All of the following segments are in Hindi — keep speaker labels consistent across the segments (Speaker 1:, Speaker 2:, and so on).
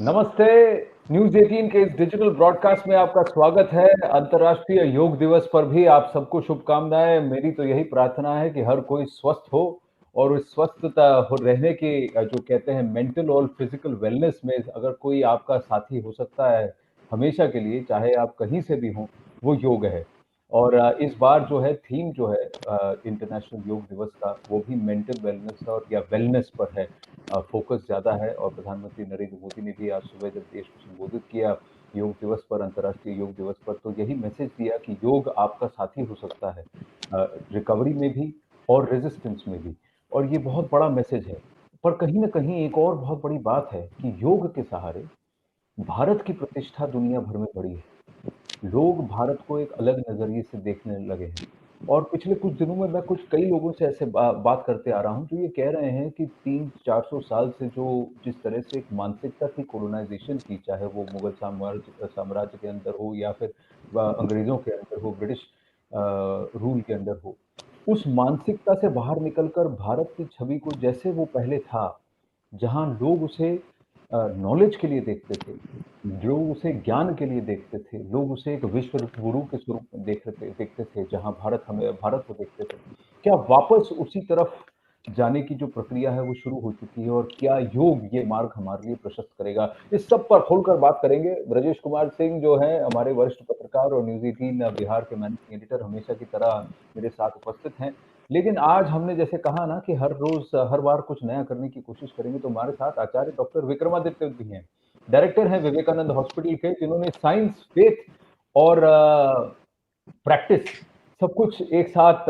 Speaker 1: नमस्ते। न्यूज 18 के इस डिजिटल ब्रॉडकास्ट में आपका स्वागत है। अंतर्राष्ट्रीय योग दिवस पर भी आप सबको शुभकामनाएं। मेरी तो यही प्रार्थना है कि हर कोई स्वस्थ हो और उस स्वस्थता हो रहने की जो कहते हैं मेंटल और फिजिकल वेलनेस में अगर कोई आपका साथी हो सकता है हमेशा के लिए, चाहे आप कहीं से भी हों, वो योग है। और इस बार जो है थीम जो है इंटरनेशनल योग दिवस का, वो भी मेंटल वेलनेस और या वेलनेस पर है। फोकस ज़्यादा है और प्रधानमंत्री नरेंद्र मोदी ने भी आज सुबह जब देश को संबोधित किया योग दिवस पर, अंतर्राष्ट्रीय योग दिवस पर, तो यही मैसेज दिया कि योग आपका साथी हो सकता है रिकवरी में भी और रेजिस्टेंस में भी। और ये बहुत बड़ा मैसेज है। पर कहीं ना कहीं एक और बहुत बड़ी बात है कि योग के सहारे भारत की प्रतिष्ठा दुनिया भर में बढ़ी है। लोग भारत को एक अलग नज़रिए से देखने लगे हैं। और पिछले कुछ दिनों में मैं कई लोगों से ऐसे बात करते आ रहा हूँ जो ये कह रहे हैं कि 300-400 साल से जो जिस तरह से एक मानसिकता थी कोलोनाइजेशन की, चाहे वो मुगल साम्राज्य साम्राज्य के अंदर हो या फिर अंग्रेजों के अंदर हो, ब्रिटिश रूल के अंदर हो, उस मानसिकता से बाहर निकलकर भारत की छवि को जैसे वो पहले था, जहाँ लोग उसे नॉलेज के लिए देखते थे, लोग उसे ज्ञान के लिए देखते थे, लोग उसे एक विश्व गुरु के स्वरूप में देखते थे, जहाँ भारत को देखते थे। क्या वापस उसी तरफ जाने की जो प्रक्रिया है वो शुरू हो चुकी है और क्या योग ये मार्ग हमारे लिए प्रशस्त करेगा? इस सब पर खुलकर बात करेंगे। ब्रजेश कुमार सिंह जो हैं हमारे वरिष्ठ पत्रकार और न्यूज़ 18 बिहार के मैनेजिंग एडिटर हमेशा की तरह मेरे साथ उपस्थित हैं। लेकिन आज हमने जैसे कहा ना कि हर रोज हर बार कुछ नया करने की कोशिश करेंगे, तो हमारे साथ आचार्य डॉक्टर विक्रमादित्य भी हैं। डायरेक्टर हैं विवेकानंद हॉस्पिटल के, जिन्होंने साइंस, फेथ और प्रैक्टिस सब कुछ एक साथ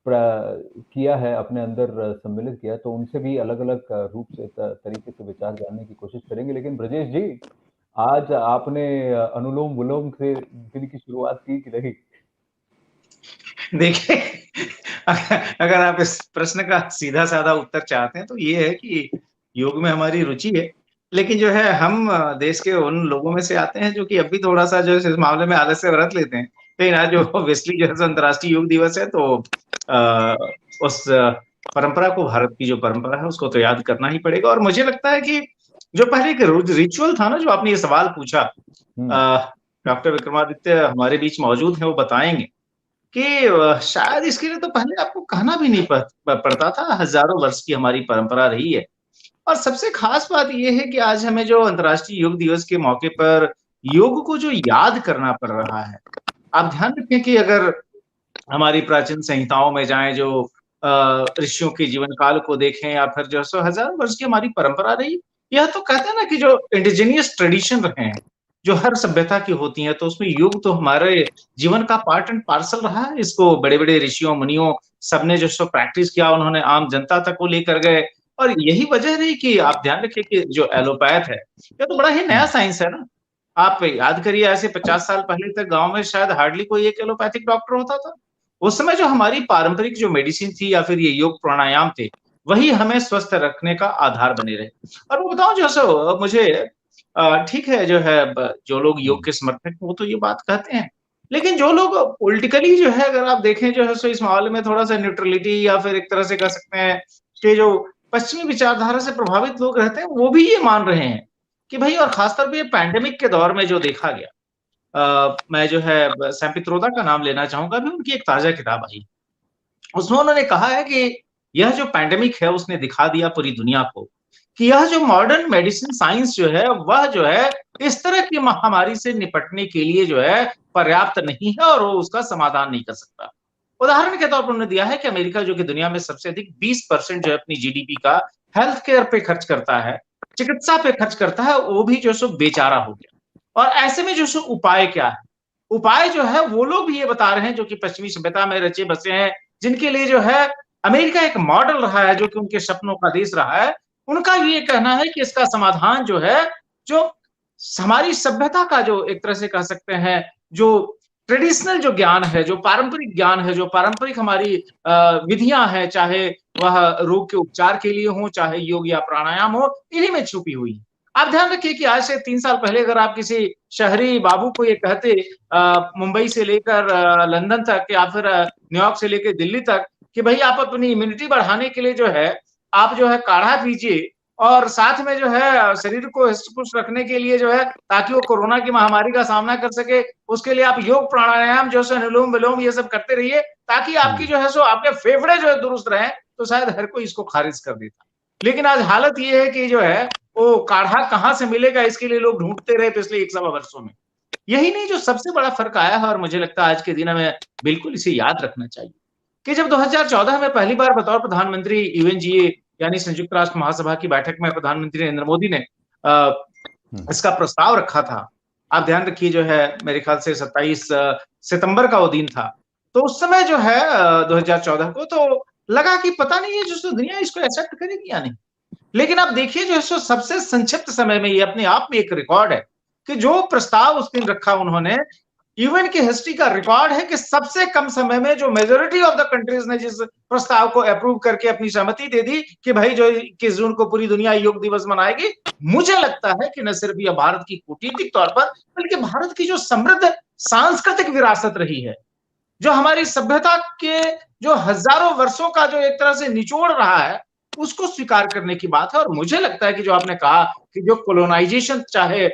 Speaker 1: किया है, अपने अंदर सम्मिलित किया है। तो उनसे भी अलग-अलग रूप से तरीके से विचार जानने की कोशिश करेंगे। लेकिन ब्रजेश जी, आज आपने अनुलोम-विलोम से दिन की शुरुआत की कि नहीं?
Speaker 2: देखिए, अगर आप इस प्रश्न का सीधा-साधा उत्तर चाहते हैं तो ये है कि योग में हमारी रुचि है। लेकिन जो है हम देश के उन लोगों में से आते हैं जो कि अब भी थोड़ा-सा जो है इस मामले में आलस्य बरत लेते हैं। लेकिन आज जो ऑब्वियसली जो है अंतर्राष्ट्रीय योग दिवस है तो अ, उस परंपरा को, भारत की जो परंपरा है उसको तो याद करना ही पड़ेगा। और मुझे लगता है कि जो पहले एक रिचुअल था ना, जो आपने ये सवाल पूछा,
Speaker 1: हुँ।
Speaker 2: अ, डॉक्टर विक्रमादित्य हमारे बीच मौजूद हैं, वो बताएँगे कि शायद इसके लिए तो पहले आपको कहना भी नहीं पड़ता था। हज़ारों वर्ष की हमारी परंपरा रही है। और सबसे खास बात ये है कि आज हमें जो अंतर्राष्ट्रीय योग दिवस के मौके पर योग को जो याद करना पड़ रहा है, आप ध्यान रखें कि अगर हमारी प्राचीन संहिताओं में जाएँ, जो ऋषियों के जीवन काल को देखें या फिर जो सौ हज़ारों वर्ष की हमारी परंपरा रही, यह तो कहते हैं ना कि जो इंडिजिनियस ट्रेडिशन रहे हैं, जो हर सभ्यता की होती हैं, तो उसमें योग तो हमारे जीवन का पार्ट एंड पार्सल रहा है। इसको बड़े-बड़े ऋषियों, मुनियों सबने जो सो प्रैक्टिस किया, उन्होंने आम जनता तक वो लेकर गए। और यही वजह रही कि आप ध्यान रखिए कि जो एलोपैथ है, ये तो बड़ा ही नया
Speaker 1: हुँ।
Speaker 2: साइंस है ना। आप याद करिए, आज से 50 साल पहले तक गाँव में शायद हार्डली कोई एक एलोपैथिक डॉक्टर होता था। उस समय जो हमारी पारंपरिक जो मेडिसिन थी या फिर ये योग प्राणायाम थे, वही हमें स्वस्थ रखने का आधार बने रहे। और मैं बताऊँ जो सो मुझे ठीक है, जो है जो लोग योग
Speaker 1: हुँ।
Speaker 2: के समर्थक हैं वो तो ये बात कहते हैं। लेकिन जो लोग पॉलिटिकली जो है, अगर आप देखें जो है सो इस मामले में थोड़ा-सा न्यूट्रलिटी या फिर एक तरह से कह सकते हैं कि जो पश्चिमी विचारधारा से प्रभावित लोग रहते हैं, वो भी ये मान रहे हैं कि भई, और खासतौर पे ये पैंडेमिक के दौर में जो देखा गया, मैं जो है सैम पित्रोदा का नाम लेना चाहूँगा, अभी उनकी एक ताज़ा किताब आई। उसमें उन्होंने कहा है कि यह जो पैंडेमिक है उसने दिखा दिया पूरी दुनिया को कि यह जो मॉडर्न मेडिसिन साइंस जो है, वह जो है इस तरह की महामारी से निपटने के लिए जो है पर्याप्त नहीं है और वो उसका समाधान नहीं कर सकता। उदाहरण के तौर पर उन्होंने दिया है कि अमेरिका, जो कि दुनिया में सबसे अधिक 20% जो है अपनी जीडीपी का हेल्थ केयर पे खर्च करता है, चिकित्सा पे खर्च करता है, वो भी जो सो बेचारा हो गया। और ऐसे में जो सो उपाय क्या है? उपाय जो है वो लोग भी ये बता रहे हैं जो कि पश्चिमी सभ्यता में रचे बसे हैं, जिनके लिए जो है अमेरिका एक मॉडल रहा है, जो कि उनके सपनों का देश रहा है। उनका ये कहना है कि इसका समाधान जो है, जो हमारी सभ्यता का जो एक तरह से कह सकते हैं, जो ट्रेडिशनल जो ज्ञान है, जो पारंपरिक ज्ञान है, जो पारंपरिक हमारी विधियाँ हैं, चाहे वह रोग के उपचार के लिए हो, चाहे योग या प्राणायाम हो, इन्हीं में छुपी हुई है। आप ध्यान रखिए कि आज से 3 साल पहले अगर आप किसी शहरी बाबू को ये कहते, मुंबई से लेकर लंदन तक या फिर न्यूयॉर्क से लेके दिल्ली तक, कि भई आप अपनी इम्यूनिटी बढ़ाने के लिए जो है, आप जो है काढ़ा पीजिए, और साथ में जो है शरीर को हष्ट-पुष्ट रखने के लिए जो है ताकि वो कोरोना की महामारी का सामना कर सके, उसके लिए आप योग प्राणायाम जो है अनुलोम-विलोम ये सब करते रहिए, ताकि आपकी
Speaker 1: हुँ,
Speaker 2: जो है सो आपके फेफड़े जो है दुरुस्त रहें, तो शायद हर कोई इसको खारिज कर देता। लेकिन आज हालत ये है कि जो है वो काढ़ा कहाँ से मिलेगा इसके लिए लोग ढूँढते रहे पिछले 1 सवा वर्षों में। यही नहीं जो सबसे बड़ा फ़र्क आया है और मुझे लगता है आज के दिन हमें बिल्कुल इसे याद रखना चाहिए, कि जब 2014 में पहली बार बतौर प्रधानमंत्री यूएनजीए यानी संयुक्त राष्ट्र महासभा की बैठक में प्रधानमंत्री नरेंद्र मोदी ने अ,
Speaker 1: हुँ,
Speaker 2: इसका प्रस्ताव रखा था। आप ध्यान रखिए जो है मेरे ख़्याल से 27 सितंबर का वो दिन था। तो उस समय जो है 2014 को तो लगा कि पता नहीं है जो सो दुनिया इसको एक्सेप्ट करेगी या नहीं। लेकिन आप देखिए जो है सो सबसे संक्षिप्त समय में ये अपने आप में एक रिकॉर्ड है, कि जो प्रस्ताव उस दिन रखा उन्होंने, इवेंट की हिस्ट्री का रिकॉर्ड है कि सबसे कम समय में जो मेजॉरिटी ऑफ द कंट्रीज ने जिस प्रस्ताव को अप्रूव करके अपनी सहमति दे दी कि भाई जो 21 जून को पूरी दुनिया योग दिवस मनाएगी। मुझे लगता है कि न सिर्फ यह भारत की कूटनीतिक तौर पर, बल्कि भारत की जो समृद्ध सांस्कृतिक विरासत रही है, जो हमारी सभ्यता के जो हजारों वर्षों का जो एक तरह से निचोड़ रहा है, उसको स्वीकार करने की बात है और मुझे लगता है कि जो आपने कहा कि जो कोलोनाइजेशन चाहे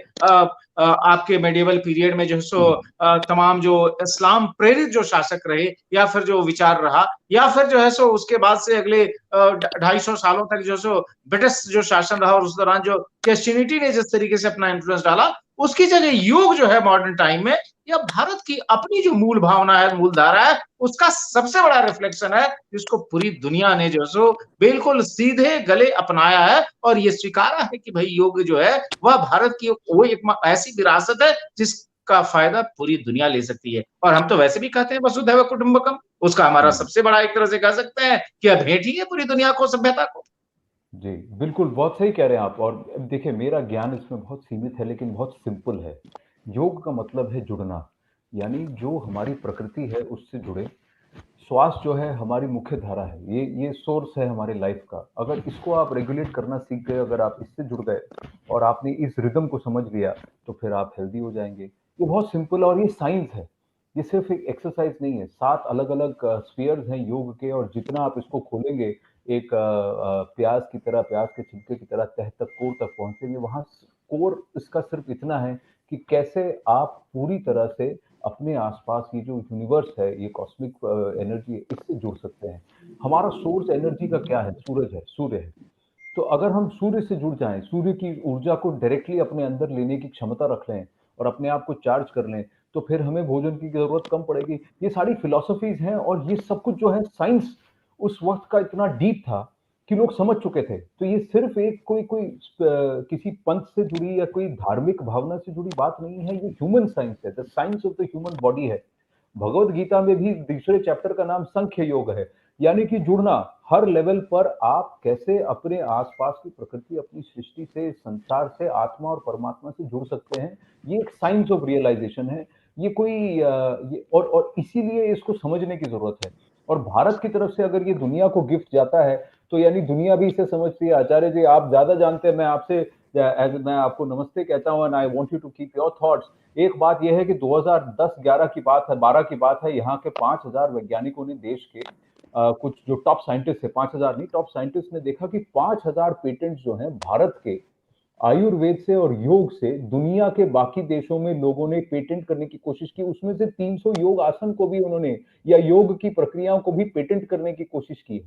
Speaker 2: आपके मेडिएवल पीरियड में जो है सो
Speaker 1: हुँ,
Speaker 2: तमाम जो इस्लाम प्रेरित जो शासक रहे या फिर जो विचार रहा या फिर जो है सो उसके बाद से अगले 250 सालों तक जो सो ब्रिटिश जो शासन रहा और उस दौरान जो क्रिश्चियनिटी ने जिस तरीके से अपना इन्फ्लुएंस डाला, उसकी जगह योग जो है मॉडर्न टाइम में या भारत की अपनी जो मूल भावना है, मूल धारा है, उसका सबसे बड़ा रिफ्लेक्शन है, जिसको पूरी दुनिया ने जो है सो बिल्कुल सीधे गले अपनाया है और ये स्वीकारा है कि भई योग जो है, वह भारत की वो एक ऐसी विरासत है, जिसका फ़ायदा पूरी दुनिया ले सकती है। और हम तो वैसे भी कहते हैं वसुधैव कुटुंबकम, उसका हमारा
Speaker 1: हुँ।
Speaker 2: सबसे बड़ा एक तरह से कह सकते हैं कि यह भेंट ही है पूरी दुनिया को, सभ्यता को।
Speaker 1: जी, बिल्कुल, बहुत सही कह रहे हैं आप और देखिए मेरा ज्ञान इसमें बहुत सीमित है लेकिन बहुत सिंपल है। योग का मतलब है जुड़ना, यानी जो हमारी प्रकृति है उससे जुड़े। श्वास जो है हमारी मुख्य धारा है, ये सोर्स है हमारी लाइफ का। अगर इसको आप रेगुलेट करना सीख गए, अगर आप इससे जुड़ गए और आपने इस रिदम को समझ लिया, तो फिर आप हेल्दी हो जाएँगे। ये बहुत सिंपल और ये साइंस है, ये सिर्फ़ एक एक्सरसाइज़ नहीं है। 7 अलग-अलग स्फीयर्स हैं योग के और जितना आप इसको खोलेंगे एक प्याज की तरह, प्याज के छिलके की तरह तह तक, कोर तक पहुँचेंगे। वहाँ कोर इसका सिर्फ़ इतना है कि कैसे आप पूरी तरह से अपने आसपास ये जो यूनिवर्स है, ये कॉस्मिक एनर्जी है, इससे जुड़ सकते हैं। हमारा सोर्स एनर्जी का क्या है? सूरज है, सूर्य है। तो अगर हम सूर्य से जुड़ जाएँ, सूर्य की ऊर्जा को डायरेक्टली अपने अंदर लेने की क्षमता रख लें और अपने आप को चार्ज कर लें, तो फिर हमें भोजन की ज़रूरत कम पड़ेगी। ये सारी फिलॉसफीज़ हैं और ये सब कुछ जो है साइंस उस वक़्त का इतना डीप था कि लोग समझ चुके थे। तो ये सिर्फ़ एक कोई कोई किसी पंथ से जुड़ी या कोई धार्मिक भावना से जुड़ी बात नहीं है, ये ह्यूमन साइंस है, the science of the human body है। भगवद गीता में भी दूसरे चैप्टर का नाम सांख्य योग है, यानी कि जुड़ना हर लेवल पर आप कैसे अपने आसपास की प्रकृति, अपनी सृष्टि से, संसार से, आत्मा और परमात्मा से जुड़ सकते हैं। ये एक साइंस ऑफ रियलाइजेशन है। ये कोई ये और इसीलिए इसको समझने की ज़रूरत है। और भारत की तरफ से अगर ये दुनिया को गिफ्ट जाता है, तो यानी दुनिया भी इसे समझती है। आचार्य जी आप ज़्यादा जानते हैं, मैं आपसे मैं आपको नमस्ते कहता हूँ and I want you to keep your thoughts. एक बात ये है कि 2010-11 की बात है, 12 की बात है, यहाँ के 5,000 वैज्ञानिकों ने देश के कुछ जो टॉप साइंटिस्ट है, 5,000 नहीं, टॉप साइंटिस्ट ने देखा कि 5,000 पेटेंट जो हैं भारत के आयुर्वेद से और योग से दुनिया के बाकी देशों में लोगों ने पेटेंट करने की कोशिश की। उसमें से 300 योग आसन को भी उन्होंने या योग की प्रक्रियाओं को भी पेटेंट करने की कोशिश की।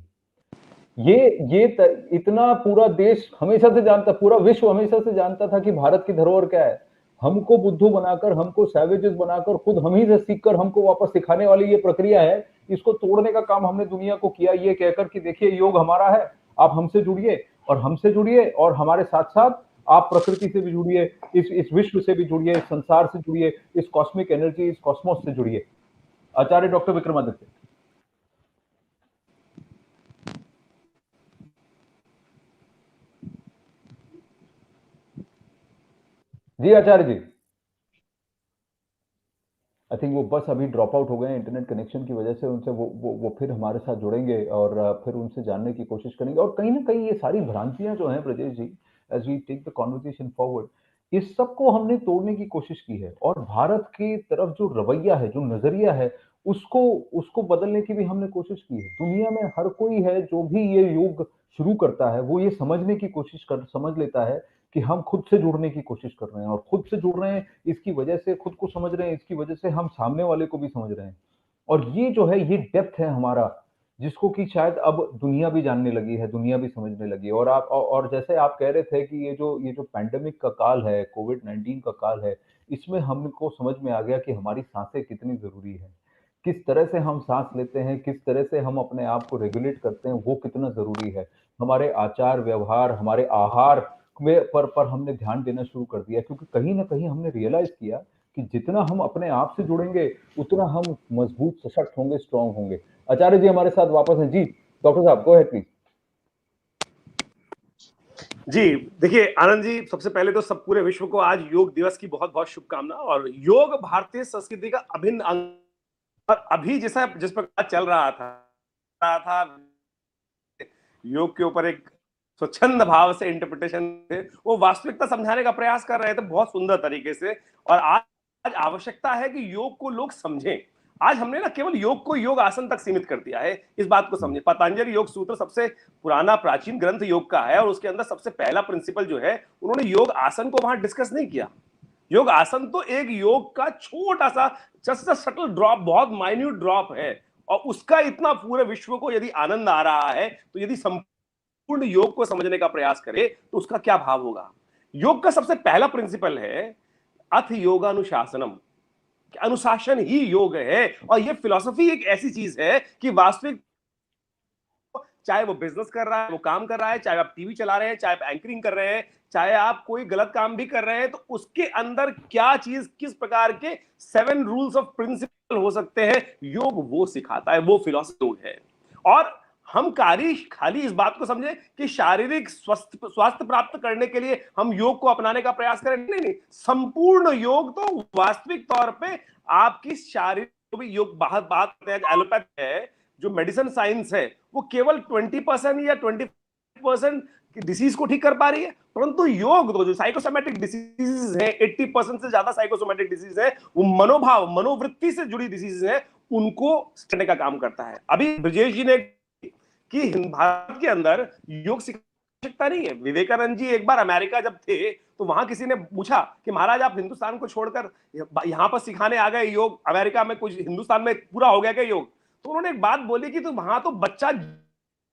Speaker 1: इतना पूरा देश हमेशा से जानता, पूरा विश्व हमेशा से जानता था कि भारत की धरोहर क्या है। हमको बुद्धू बनाकर, हमको सैवेजेस बनाकर, खुद हम ही से सीखकर हमको वापस सिखाने वाली ये प्रक्रिया है। इसको तोड़ने का काम हमने दुनिया को किया, ये कहकर कि देखिए योग हमारा है, आप हमसे जुड़िए और हमसे जुड़िए और हमारे साथ-साथ आप प्रकृति से भी जुड़िए, इस विश्व से भी जुड़िए, इस संसार से जुड़िए, इस कॉस्मिक एनर्जी, इस कॉस्मोस से जुड़िए। आचार्य डॉक्टर विक्रमादित्य। जी आचार्य जी। आई थिंक वो बस अभी ड्रॉप आउट हो गए हैं इंटरनेट कनेक्शन की वजह से। उनसे वो फिर हमारे साथ जुड़ेंगे और फिर उनसे जानने की कोशिश करेंगे और कहीं न कहीं ये सारी भ्रांतियाँ जो हैं Brajesh ji, as we take the conversation forward, इस सब को हमने तोड़ने की कोशिश की है और भारत की तरफ जो रवैया है, जो नज़रिया है, उसको उसको बदलने की भी हमने कोशिश की है। दुनिया में हर कोई है जो भी ये योग शुरू करता है, वो ये समझने की समझ लेता है कि हम खुद से जुड़ने की कोशिश कर रहे हैं और खुद से जुड़ रहे हैं, इसकी वजह से खुद को समझ रहे हैं, इसकी वजह से हम सामने वाले को भी समझ रहे हैं। और ये जो है, ये डेप्थ है हमारा, जिसको कि शायद अब दुनिया भी जानने लगी है, दुनिया भी समझने लगी है। और और जैसे आप कह रहे थे कि ये जो पैंडेमिक का काल है, कोविड-19 का काल है, इसमें हमको समझ में आ गया कि हमारी साँसें कितनी ज़रूरी हैं। किस तरह से हम साँस लेते हैं, किस तरह से हम अपने आप को रेगुलेट करते हैं, वो कितना ज़रूरी है। हमारे आचार-व्यवहार, हमारे आहार में पर हमने ध्यान देना शुरू कर दिया, क्योंकि कहीं न कहीं हमने रियलाइज़ किया कि जितना हम अपने आप से जुड़ेंगे, उतना हम मजबूत, सशक्त होंगे, स्ट्रॉन्ग होंगे। आचार्य जी हमारे साथ वापस हैं। जी, डॉक्टर साहब गो अहेड प्लीज़।
Speaker 3: जी, देखिए आनंद जी, सबसे पहले तो सब पूरे विश्व को आज योग दिवस की बहुत-बहुत शुभकामना। और योग भारतीय संस्कृति का अभिन्न अंग, और अभी जिस प्रकार चल रहा था योग के ऊपर एक स्वच्छंद भाव से इंटरप्रिटेशन थे, वो वास्तविकता समझाने का प्रयास कर रहे थे बहुत सुंदर तरीके से। और आज आवश्यकता है कि योग को लोग समझें। आज हमने ना केवल योग को योग आसन तक सीमित कर दिया है, इस बात को समझें। पतंजलि योग सूत्र सबसे पुराना प्राचीन ग्रंथ योग का है, और उसके अंदर सबसे पहला प्रिंसिपल जो है, उन्होंने योग आसन को वहां डिस्कस नहीं किया। योग आसन तो एक योग का छोटा सा जस्ट सटल ड्रॉप, बहुत माइन्यूट ड्रॉप है, और उसका इतना पूरे विश्व को यदि आनंद आ रहा है, तो यदि संपूर्ण योग को समझने का प्रयास करे तो उसका क्या भाव होगा। योग का सबसे पहला प्रिंसिपल है अथ योगानुशासनम, अनुशासन ही योग है। और यह फिलॉसफी एक ऐसी चीज है कि वास्तविक, चाहे वो बिजनेस कर रहा है, वो काम कर रहा है, चाहे आप टीवी चला रहे हैं, चाहे आप एंकरिंग कर रहे हैं, चाहे आप कोई गलत काम भी कर रहे हैं, तो उसके अंदर क्या चीज, किस प्रकार के 7 रूल्स ऑफ प्रिंसिपल हो सकते हैं, योग वो सिखाता है, वो फिलॉसफी है। और हम खाली इस बात को समझे कि शारीरिक स्वास्थ्य प्राप्त करने के लिए हम योग को अपनाने का प्रयास करें, नहीं नहीं, संपूर्ण योग तो वास्तविक तौर पे आपकी शारीरिक योग, बात करते हैं एलोपैथ है, जो मेडिसिन साइंस है, वो केवल 20% या 20% डिसीज को ठीक कर पा रही है, परंतु योग तो जो साइकोसोमैटिक डिसीजेस हैं, 80% से ज्यादा साइकोसोमैटिक डिसीज है, वो मनोभाव, मनोवृत्ति से जुड़ी डिसीज है, उनको करने का काम करता है। अभी ब्रजेश जी ने कि भारत के अंदर योग आवश्यकता नहीं है। विवेकानंद जी एक बार अमेरिका जब थे, तो वहां किसी ने पूछा कि महाराज आप हिंदुस्तान को छोड़कर यहां पर सिखाने आ गए योग, अमेरिका में कुछ हिंदुस्तान में पूरा हो गया क्या योग? तो उन्होंने एक बात बोली कि तो वहां तो बच्चा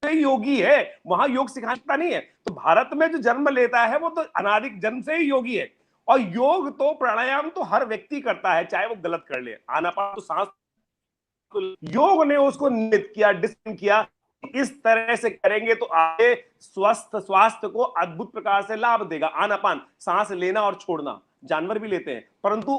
Speaker 3: योगी है, वहां योग सिखाता नहीं है। तो भारत में जो जन्म लेता है वो तो अनादिक जन्म से ही योगी है। और योग तो, प्राणायाम तो हर व्यक्ति करता है, चाहे वो गलत कर ले। आनापान तो सांस, योग ने उसको नियत किया, डिसिप्लिन किया, इस तरह से करेंगे तो आगे स्वास्थ्य को अद्भुत प्रकार से लाभ देगा। आनापान, सांस लेना और छोड़ना, जानवर भी लेते हैं, परंतु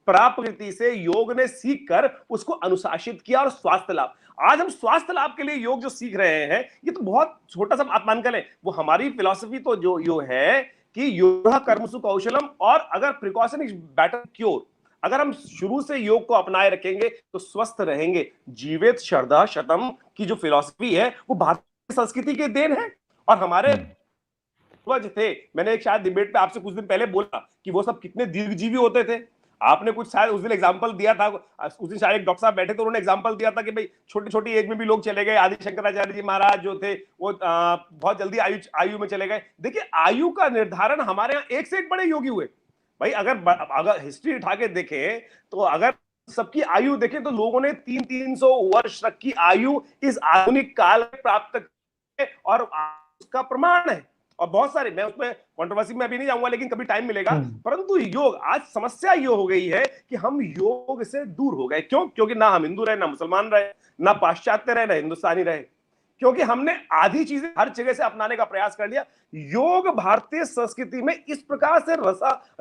Speaker 3: प्रकृति से योग ने सीख कर उसको अनुशासित किया, और स्वास्थ्य लाभ। आज हम स्वास्थ्य लाभ के लिए योग जो सीख रहे हैं, ये तो बहुत छोटा सा आप मान कर लें, वो हमारी फिलॉसफी तो जो है कि योग कर्मसु कौशलम, और अगर प्रिकॉशन इज बेटर क्योर, अगर हम शुरू से योग को अपनाए रखेंगे तो स्वस्थ रहेंगे। जीवित श्रद्धा शतम की जो फिलॉसफी है, वो भारतीय संस्कृति के देन है। और हमारे पूर्वज थे, मैंने एक शायद डिबेट पे आपसे कुछ दिन पहले बोला कि वो सब कितने दीर्घजीवी होते थे। आपने कुछ शायद उस दिन एग्जांपल दिया था, उस दिन शायद एक डॉक्टर साहब बैठे थे, उन्होंने एग्जांपल दिया था कि भाई छोटी छोटी एज में भी लोग चले गए। आदि शंकराचार्य जी महाराज जो थे, वो बहुत जल्दी आयु में चले गए। देखिए, आयु का निर्धारण हमारे यहाँ एक से एक बड़े योगी हुए भाई। अगर हिस्ट्री उठा के देखें, तो अगर सबकी आयु देखें, तो लोगों ने 300-300 वर्ष तक की आयु इस आधुनिक काल में प्राप्त की, और उसका प्रमाण है। और बहुत सारे, मैं उसमें कंट्रोवर्सी में अभी नहीं जाऊंगा, लेकिन कभी टाइम मिलेगा। परंतु योग, आज समस्या ये हो गई है कि हम योग से दूर हो गए। क्यों? क्योंकि ना हम हिंदू रहे, ना मुसलमान रहे, ना पाश्चात्य रहे, ना हिंदुस्तानी रहे, क्योंकि हमने आधी चीजें हर जगह से अपनाने का प्रयास कर लिया। योग भारतीय संस्कृति में इस प्रकार से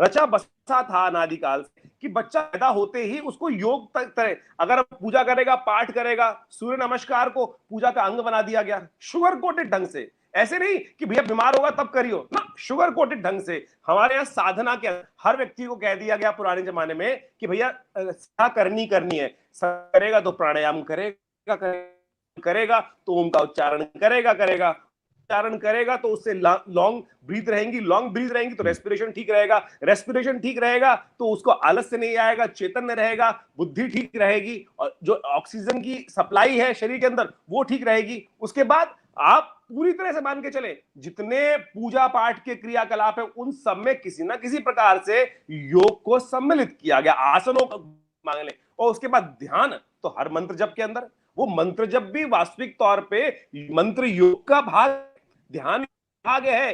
Speaker 3: रचा बसा था अनादिकाल से कि बच्चा पैदा होते ही उसको योग तक तरह, अगर पूजा करेगा, पाठ करेगा, सूर्य नमस्कार को पूजा का अंग बना दिया गया, शुगर कोटेड ढंग से। ऐसे नहीं कि भैया बीमार होगा तब करियो ना, शुगर कोटेड ढंग से। हमारे यहाँ साधना के हर व्यक्ति को कह दिया गया पुराने जमाने में कि भैया करनी है, करेगा तो प्राणायाम करेगा तो ओम का उच्चारण करेगा, उच्चारण करेगा तो उससे लॉन्ग ब्रीथ रहेंगी तो रेस्पिरेशन ठीक रहेगा, रेस्पिरेशन ठीक रहेगा तो उसको आलस्य नहीं आएगा, चैतन्य रहेगा, बुद्धि ठीक रहेगी, और जो ऑक्सीजन की सप्लाई है शरीर के अंदर वो ठीक रहेगी। उसके बाद आप पूरी तरह से मान के चले जितने पूजा पाठ के क्रियाकलाप है उन सब में किसी ना किसी प्रकार से योग को सम्मिलित किया गया, आसनों को मांग ले। और उसके बाद ध्यान, तो हर मंत्र जप के अंदर वो मंत्र जप भी वास्तविक तौर पे मंत्र योग का भाग, ध्यान भाग है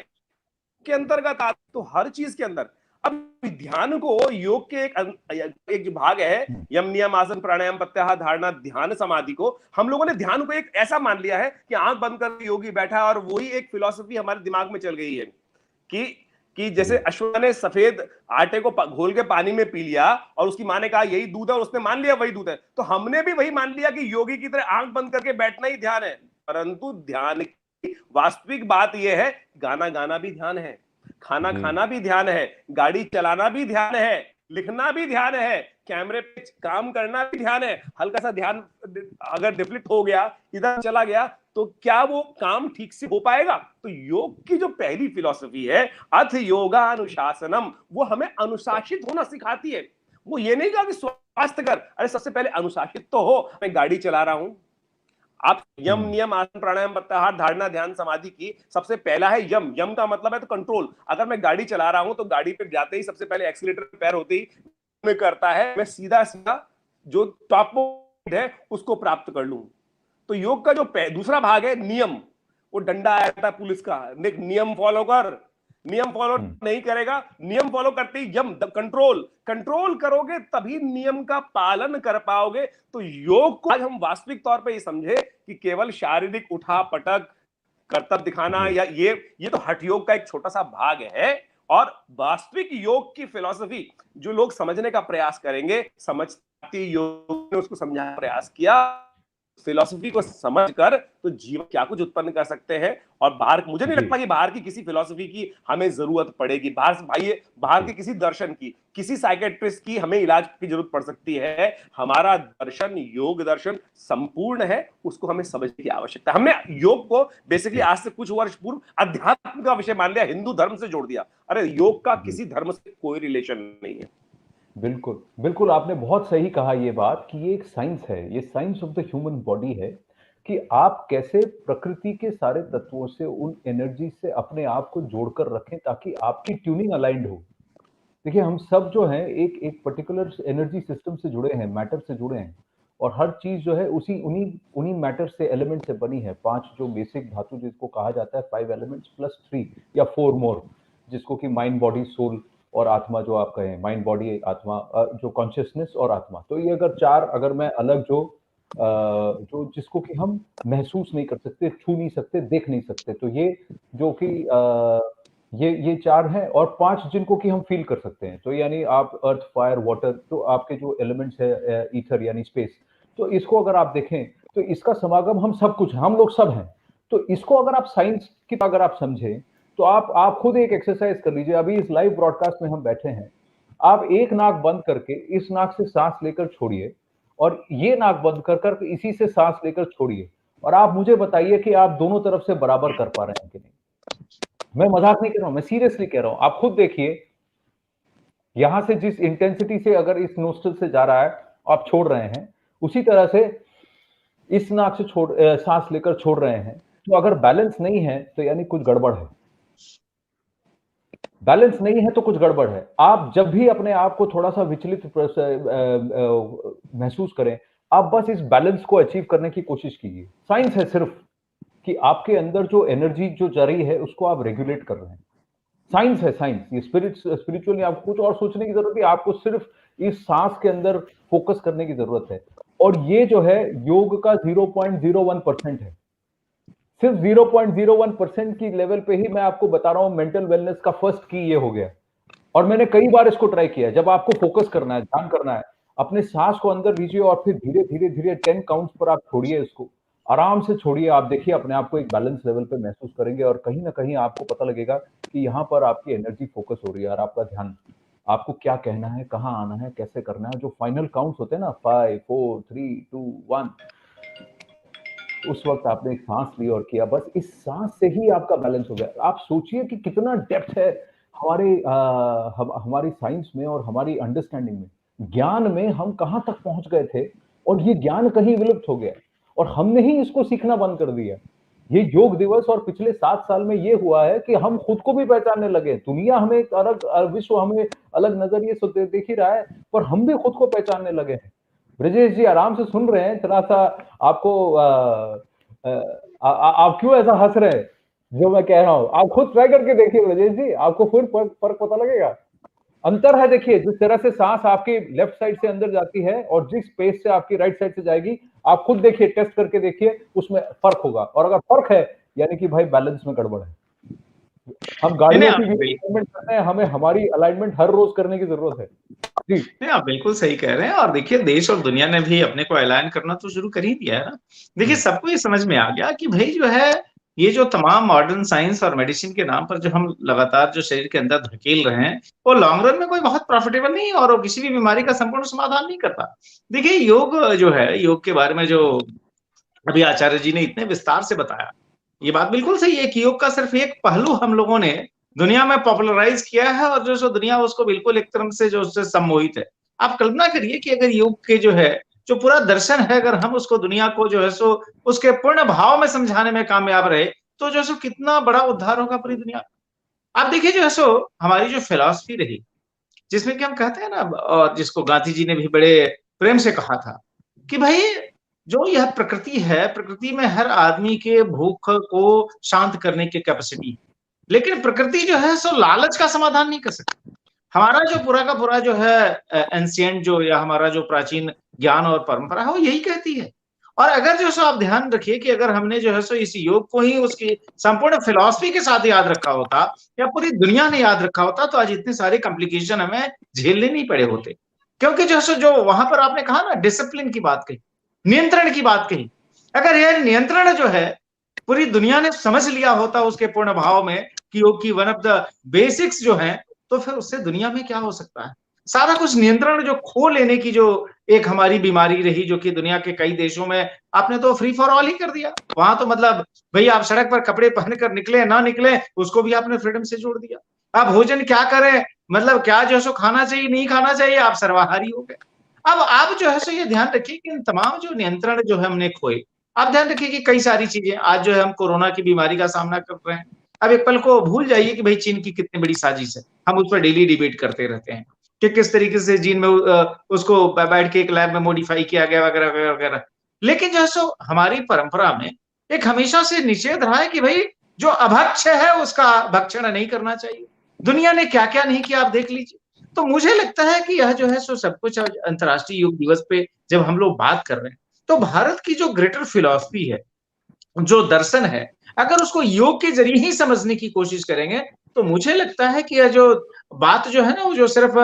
Speaker 3: के अंतर्गत आता, तो हर चीज के अंदर। अब ध्यान को योग के एक जो भाग है, यम नियम आसन प्राणायाम प्रत्याहार धारणा ध्यान समाधि को, हम लोगों ने ध्यान को एक ऐसा मान लिया है कि आंख बंद कर योगी बैठा है, और वही एक फिलॉसफी हमारे दिमाग में चल गई है कि जैसे अश्व ने सफेद आटे को घोल के पानी में पी लिया और उसकी माँ ने कहा यही दूध है और उसने मान लिया वही दूध है, तो हमने भी वही मान लिया कि योगी की तरह आंख बंद करके बैठना ही ध्यान है। परंतु ध्यान की वास्तविक बात यह है, गाना गाना भी ध्यान है, खाना खाना भी ध्यान है, गाड़ी चलाना भी ध्यान है, लिखना भी ध्यान है, कैमरे पे काम करना भी ध्यान है। हल्का सा ध्यान अगर डिप्लीट हो गया, इधर चला गया, तो क्या वो काम ठीक से हो पाएगा? तो योग की जो पहली फिलॉसफी है अथ योगा अनुशासनम, वो हमें अनुशासित होना सिखाती है। वो ये नहीं कहा कि स्वास्थ्य कर, अरे सबसे पहले अनुशासित तो हो। मैं गाड़ी चला रहा हूं, आप यम नियम आसन प्राणायाम प्रत्याहार धारणा ध्यान समाधि की सबसे पहला है यम। यम का मतलब है तो कंट्रोल। अगर मैं गाड़ी चला रहा हूं तो गाड़ी पे जाते ही सबसे पहले एक्सीलेटर पे पैर होते ही में करता है मैं सीधा सीधा जो टॉप है उसको प्राप्त कर लूं। तो योग का जो दूसरा भाग है नियम, वो डंडा आया था पुलिस का, नियम फॉलो कर, नियम फॉलो नहीं करेगा, नियम फॉलो करते ही यम कंट्रोल करोगे तभी नियम का पालन कर पाओगे। तो योग को आज हम वास्तविक तौर पे ये समझे कि केवल शारीरिक उठा पटक कर्तव्य दिखाना या ये तो हठ योग का एक छोटा सा भाग है। और वास्तविक योग की फिलॉसफी जो लोग समझने का प्रयास करेंगे, समझती योग ने उसको समझाने का प्रयास किया, फिलॉसफी को समझकर तो जीवन क्या कुछ उत्पन्न कर सकते हैं। और बाहर, मुझे नहीं लगता कि बाहर की किसी फिलॉसफी की हमें जरूरत पड़ेगी, बाहर के किसी दर्शन की, किसी साइकेट्रिस्ट की हमें इलाज की जरूरत पड़ सकती है। हमारा दर्शन, योग दर्शन संपूर्ण है, उसको हमें समझने की आवश्यकता है। हमने योग को बेसिकली आज से कुछ वर्ष पूर्व अध्यात्म का विषय मान लिया, हिंदू धर्म से जोड़ दिया। अरे योग का किसी धर्म से कोई रिलेशन नहीं है।
Speaker 1: बिल्कुल बिल्कुल, आपने बहुत सही कहा ये बात कि ये एक साइंस है, ये science of the human body है कि आप कैसे प्रकृति के सारे तत्वों से, उन एनर्जी से अपने आप को जोड़कर रखें ताकि आपकी ट्यूनिंग अलाइंड हो। देखिए, हम सब जो हैं एक एक पर्टिकुलर एनर्जी सिस्टम से जुड़े हैं, मैटर से जुड़े हैं, और हर चीज जो है उसी उन्हीं उन्हीं मैटर से, एलिमेंट से बनी है। 5 जो बेसिक धातु जिसको कहा जाता है 5 एलिमेंट्स प्लस 3 या 4 मोर, जिसको कि माइंड बॉडी सोल और आत्मा जो आप कहें, माइंड बॉडी आत्मा, जो कॉन्शियसनेस और आत्मा। तो ये अगर 4 अगर मैं अलग जो जिसको कि हम महसूस नहीं कर सकते, छू नहीं सकते, देख नहीं सकते, तो ये जो कि ये 4 हैं, और 5 जिनको कि हम फील कर सकते हैं। तो यानी आप अर्थ, फायर, वाटर, तो आपके जो एलिमेंट्स है, ईथर यानी स्पेस, तो इसको अगर आप देखें तो इसका समागम हम सब कुछ, हम लोग सब हैं। तो इसको अगर आप साइंस की अगर आप समझें तो आप खुद एक एक्सरसाइज कर लीजिए। अभी इस लाइव ब्रॉडकास्ट में हम बैठे हैं, आप एक नाक बंद करके इस नाक से सांस लेकर छोड़िए, और ये नाक बंद कर इसी से सांस लेकर छोड़िए, और आप मुझे बताइए कि आप दोनों तरफ से बराबर कर पा रहे हैं कि नहीं। मैं मजाक नहीं कर रहा हूं, मैं सीरियसली कह रहा हूं। आप खुद देखिए, यहां से जिस इंटेंसिटी से अगर इस नोस्ट्रल से जा रहा है आप छोड़ रहे हैं, उसी तरह से इस नाक से सांस लेकर छोड़ रहे हैं। तो अगर बैलेंस नहीं है तो यानी कुछ गड़बड़ है, बैलेंस नहीं है तो कुछ गड़बड़ है। आप जब भी अपने आप को थोड़ा सा विचलित महसूस करें, आप बस इस बैलेंस को अचीव करने की कोशिश कीजिए। साइंस है सिर्फ कि आपके अंदर जो एनर्जी जो जा रही है उसको आप रेगुलेट कर रहे हैं। साइंस है, साइंस। ये स्पिरिचुअली आपको कुछ और सोचने की जरूरत नहीं, आपको सिर्फ इस सांस के अंदर फोकस करने की जरूरत है। और ये जो है योग का 0.01% है, सिर्फ 0.01% की लेवल पे ही मैं आपको बता रहा हूं मेंटल वेलनेस का फर्स्ट की ये हो गया। और मैंने कई बार इसको ट्राई किया। जब आपको फोकस करना है, ध्यान करना है, अपने सांस को अंदर लीजिए और फिर धीरे धीरे धीरे 10 काउंट्स पर आप छोड़िए, इसको आराम से छोड़िए। आप देखिए अपने आप को एक बैलेंस लेवल पे महसूस करेंगे, और कहीं ना कहीं आपको पता लगेगा कि यहाँ पर आपकी एनर्जी फोकस हो रही है, और आपका ध्यान, आपको क्या कहना है, कहाँ आना है, कैसे करना है। जो फाइनल काउंट्स होते हैं ना, 5 4 3 2 1, उस वक्त आपने एक सांस ली और किया, बस इस सांस से ही आपका बैलेंस हो गया। आप सोचिए कि कितना डेप्थ है हमारी साइंस में और हमारी अंडरस्टैंडिंग में, ज्ञान में हम कहाँ तक पहुंच गए थे, और ये ज्ञान कहीं विलुप्त हो गया और हमने ही इसको सीखना बंद कर दिया। ये योग दिवस और पिछले 7 साल में ये हुआ है कि हम खुद को भी पहचानने लगे। दुनिया हमें एक अलग, विश्व हमें अलग नजरिए से देख ही रहा है, पर हम भी खुद को पहचानने लगे हैं। ब्रजेश जी आराम से सुन रहे हैं, थोड़ा सा आपको आप क्यों ऐसा हंस रहे हैं जो मैं कह रहा हूं? आप खुद ट्राई करके देखिए ब्रजेश जी, आपको फिर फर्क पता लगेगा। अंतर है, देखिए जिस तरह से सांस आपकी लेफ्ट साइड से अंदर जाती है और जिस पेस से आपकी राइट साइड से जाएगी, आप खुद देखिए, टेस्ट करके देखिए, उसमें फर्क होगा। और अगर फर्क है यानी कि भाई बैलेंस में गड़बड़ है। हम गाड़ियों की भी अलाइनमेंट करते हैं, हमें हमारी अलाइनमेंट हर रोज करने की जरूरत है जी।
Speaker 2: नहीं, आप बिल्कुल सही कह रहे हैं। और देखिए, देश और दुनिया ने भी अपने को अलाइन करना तो शुरू कर ही दिया है ना। देखिए, सबको ये समझ में आ गया कि भाई जो है, ये जो तमाम मॉडर्न साइंस और मेडिसिन के नाम पर जो हम लगातार जो शरीर के अंदर धकेल रहे हैं, वो लॉन्ग रन में कोई बहुत प्रॉफिटेबल नहीं है और वो किसी भी बीमारी का संपूर्ण समाधान नहीं करता। देखिए, योग जो है, योग के बारे में जो अभी आचार्य जी ने इतने विस्तार से बताया, ये बात बिल्कुल सही है कि योग का सिर्फ एक पहलू हम लोगों ने दुनिया में पॉपुलराइज किया है और जो दुनिया उसको बिल्कुल एक तरह से जो उससे सम्मोहित है। आप कल्पना करिए कि अगर योग के जो है, जो पूरा दर्शन है, अगर हम उसको दुनिया को जो है सो उसके पूर्ण भाव में समझाने में कामयाब रहे, तो जो है सो कितना बड़ा उद्धार होगा पूरी दुनिया का। आप देखिए जो है सो हमारी जो फिलॉसफी रही, जिसमें कि हम कहते हैं ना, और जिसको गांधी जी ने भी बड़े प्रेम से कहा था कि भाई, जो यह प्रकृति है, प्रकृति में हर आदमी के भूख को शांत करने की कैपेसिटी है, लेकिन प्रकृति जो है सो लालच का समाधान नहीं कर सकती। हमारा जो पूरा का पूरा जो है एंशिएंट जो, या हमारा जो प्राचीन ज्ञान और परंपरा है, वो यही कहती है। और अगर जो सो आप ध्यान रखिए कि अगर हमने जो है सो इस योग को ही उसकी संपूर्ण फिलॉसफी के साथ याद रखा होता, या पूरी दुनिया ने याद रखा होता, तो आज इतने सारे कॉम्प्लिकेशन हमें झेलने नहीं पड़े होते। क्योंकि जो सो जो वहां पर आपने कहा ना, डिसिप्लिन की बात कही, नियंत्रण की बात कही, अगर यह नियंत्रण जो है पूरी दुनिया ने समझ लिया होता उसके पूर्ण भाव में कि योग की वन ऑफ द बेसिक्स जो है, तो फिर उससे दुनिया में क्या हो सकता है। सारा कुछ नियंत्रण जो खो लेने की जो एक हमारी बीमारी रही, जो कि दुनिया के कई देशों में आपने तो फ्री फॉर ऑल ही कर दिया। वहां तो मतलब भाई, आप सड़क पर कपड़े पहनकर निकले ना निकले, उसको भी आपने फ्रीडम से जोड़ दिया। आप भोजन क्या करें, मतलब क्या जो है सो खाना चाहिए नहीं खाना चाहिए, आप सर्वाहारी हो गए। अब आप जो है सो ये ध्यान रखिए कि इन तमाम जो नियंत्रण जो है हमने खोए। आप ध्यान रखिए कि कई सारी चीजें आज जो है हम कोरोना की बीमारी का सामना कर रहे हैं। अब एक पल को भूल जाइए कि भाई चीन की कितनी बड़ी साजिश है, हम उस पर डेली डिबेट करते रहते हैं कि किस तरीके से चीन में उसको बैठ के एक लैब में मॉडिफाई किया गया वगैरह वगैरह वगैरह। लेकिन जो है सो हमारी परंपरा में एक हमेशा से निषेध रहा है कि भाई, जो अभक्ष्य है उसका भक्षण नहीं करना चाहिए। दुनिया ने क्या क्या नहीं किया, आप देख लीजिए। तो मुझे लगता है कि यह जो है सो सब कुछ अंतर्राष्ट्रीय योग दिवस पे जब हम लोग बात कर रहे हैं, तो भारत की जो ग्रेटर फिलॉसफी है, जो दर्शन है, अगर उसको योग के जरिए ही समझने की कोशिश करेंगे, तो मुझे लगता है कि यह जो बात जो है ना, वो जो सिर्फ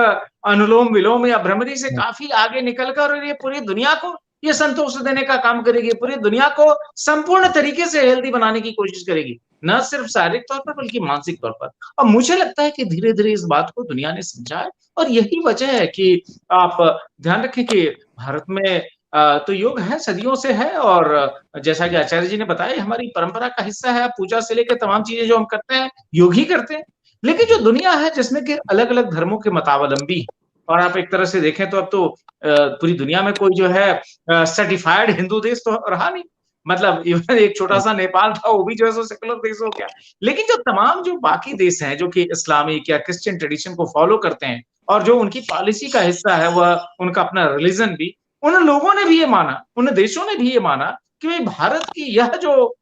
Speaker 2: अनुलोम विलोम या भ्रमरी से काफी आगे निकलकर और ये पूरी दुनिया को ये संतोष देने का काम करेगी, पूरी दुनिया को संपूर्ण तरीके से हेल्दी बनाने की कोशिश करेगी, न सिर्फ शारीरिक तौर पर बल्कि मानसिक तौर पर। और मुझे लगता है कि धीरे धीरे इस बात को दुनिया ने समझा है, और यही वजह है कि आप ध्यान रखें कि भारत में तो योग है, सदियों से है। और जैसा कि आचार्य जी ने बताया, हमारी परंपरा का हिस्सा है। पूजा से लेकर तमाम चीजें जो हम करते हैं, योग ही करते हैं। लेकिन जो दुनिया है जिसमें कि अलग अलग धर्मों के मतावलंबी है, और आप एक तरह से देखें तो अब तो पूरी दुनिया में कोई जो है सर्टिफाइड हिंदू देश तो रहा नहीं। मतलब इवन एक छोटा सा नेपाल था, वो भी जो है सो सेकुलर देश हो गया। लेकिन जो तमाम जो बाकी देश हैं, जो कि इस्लामिक या क्रिश्चियन ट्रेडिशन को फॉलो करते हैं, और जो उनकी पॉलिसी का हिस्सा है, वह उनका अपना रिलीजन भी, उन लोगों ने भी ये माना, उन देशों ने भी ये माना कि भाई, भारत की यह जो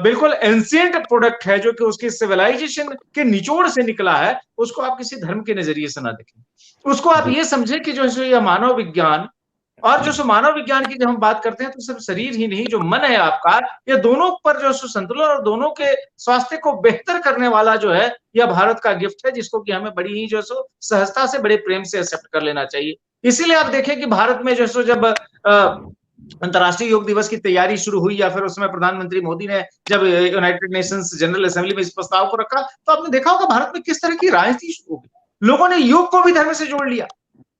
Speaker 2: बिल्कुल एंशिएंट प्रोडक्ट है, जो कि उसकी सिविलाइजेशन के निचोड़ से निकला है, उसको आप किसी धर्म के नजरिए से ना देखें। उसको आप ये समझें कि जो है यह मानव विज्ञान, और जो मानव विज्ञान की जब हम बात करते हैं, तो सिर्फ शरीर ही नहीं, जो मन है आपका, ये दोनों पर जो संतुलन और दोनों के स्वास्थ्य को बेहतर करने वाला जो है, यह भारत का गिफ्ट है, जिसको कि हमें बड़ी ही जो सो सहजता से, बड़े प्रेम से एक्सेप्ट कर लेना चाहिए। इसीलिए आप देखें कि भारत में जो सो जब अंतर्राष्ट्रीय योग दिवस की तैयारी शुरू हुई, या फिर उसमें प्रधानमंत्री मोदी ने जब यूनाइटेड नेशंस जनरल असेंबली में इस प्रस्ताव को रखा, तो आपने देखा होगा भारत में किस तरह की राजनीति शुरू हो गई। लोगों ने योग को भी धर्म से जोड़ लिया।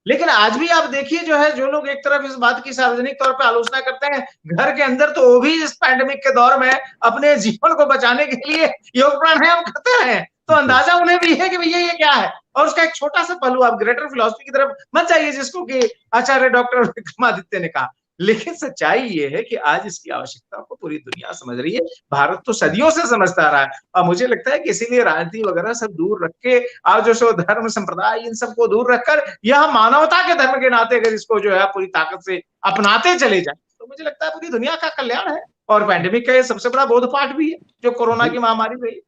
Speaker 2: लेकिन आज भी आप देखिए जो है, जो लोग एक तरफ इस बात की सार्वजनिक तौर पे आलोचना करते हैं, घर के अंदर तो वो भी इस पैंडेमिक के दौर में अपने जीवन को बचाने के लिए योग प्राणायाम करते रहे। तो अंदाजा उन्हें भी है कि भैया ये क्या है। और उसका एक छोटा सा पहलू, आप ग्रेटर फिलॉसफी की तरफ मत जाइए, जिसको कि आचार्य डॉक्टर विक्रमादित्य ने कहा। लेकिन सच्चाई ये है कि आज इसकी आवश्यकता को पूरी दुनिया समझ रही है। भारत तो सदियों से समझता रहा है, और मुझे लगता है कि इसीलिए राजनीति वगैरह सब दूर रख के, आज जो सो धर्म संप्रदाय इन सबको दूर रखकर, यह मानवता के धर्म के नाते अगर इसको जो है पूरी ताकत से अपनाते चले जाए, तो मुझे लगता है पूरी दुनिया का कल्याण है। और पैंडेमिक का ये सबसे बड़ा बोधपाठ भी है जो कोरोना की महामारी रही।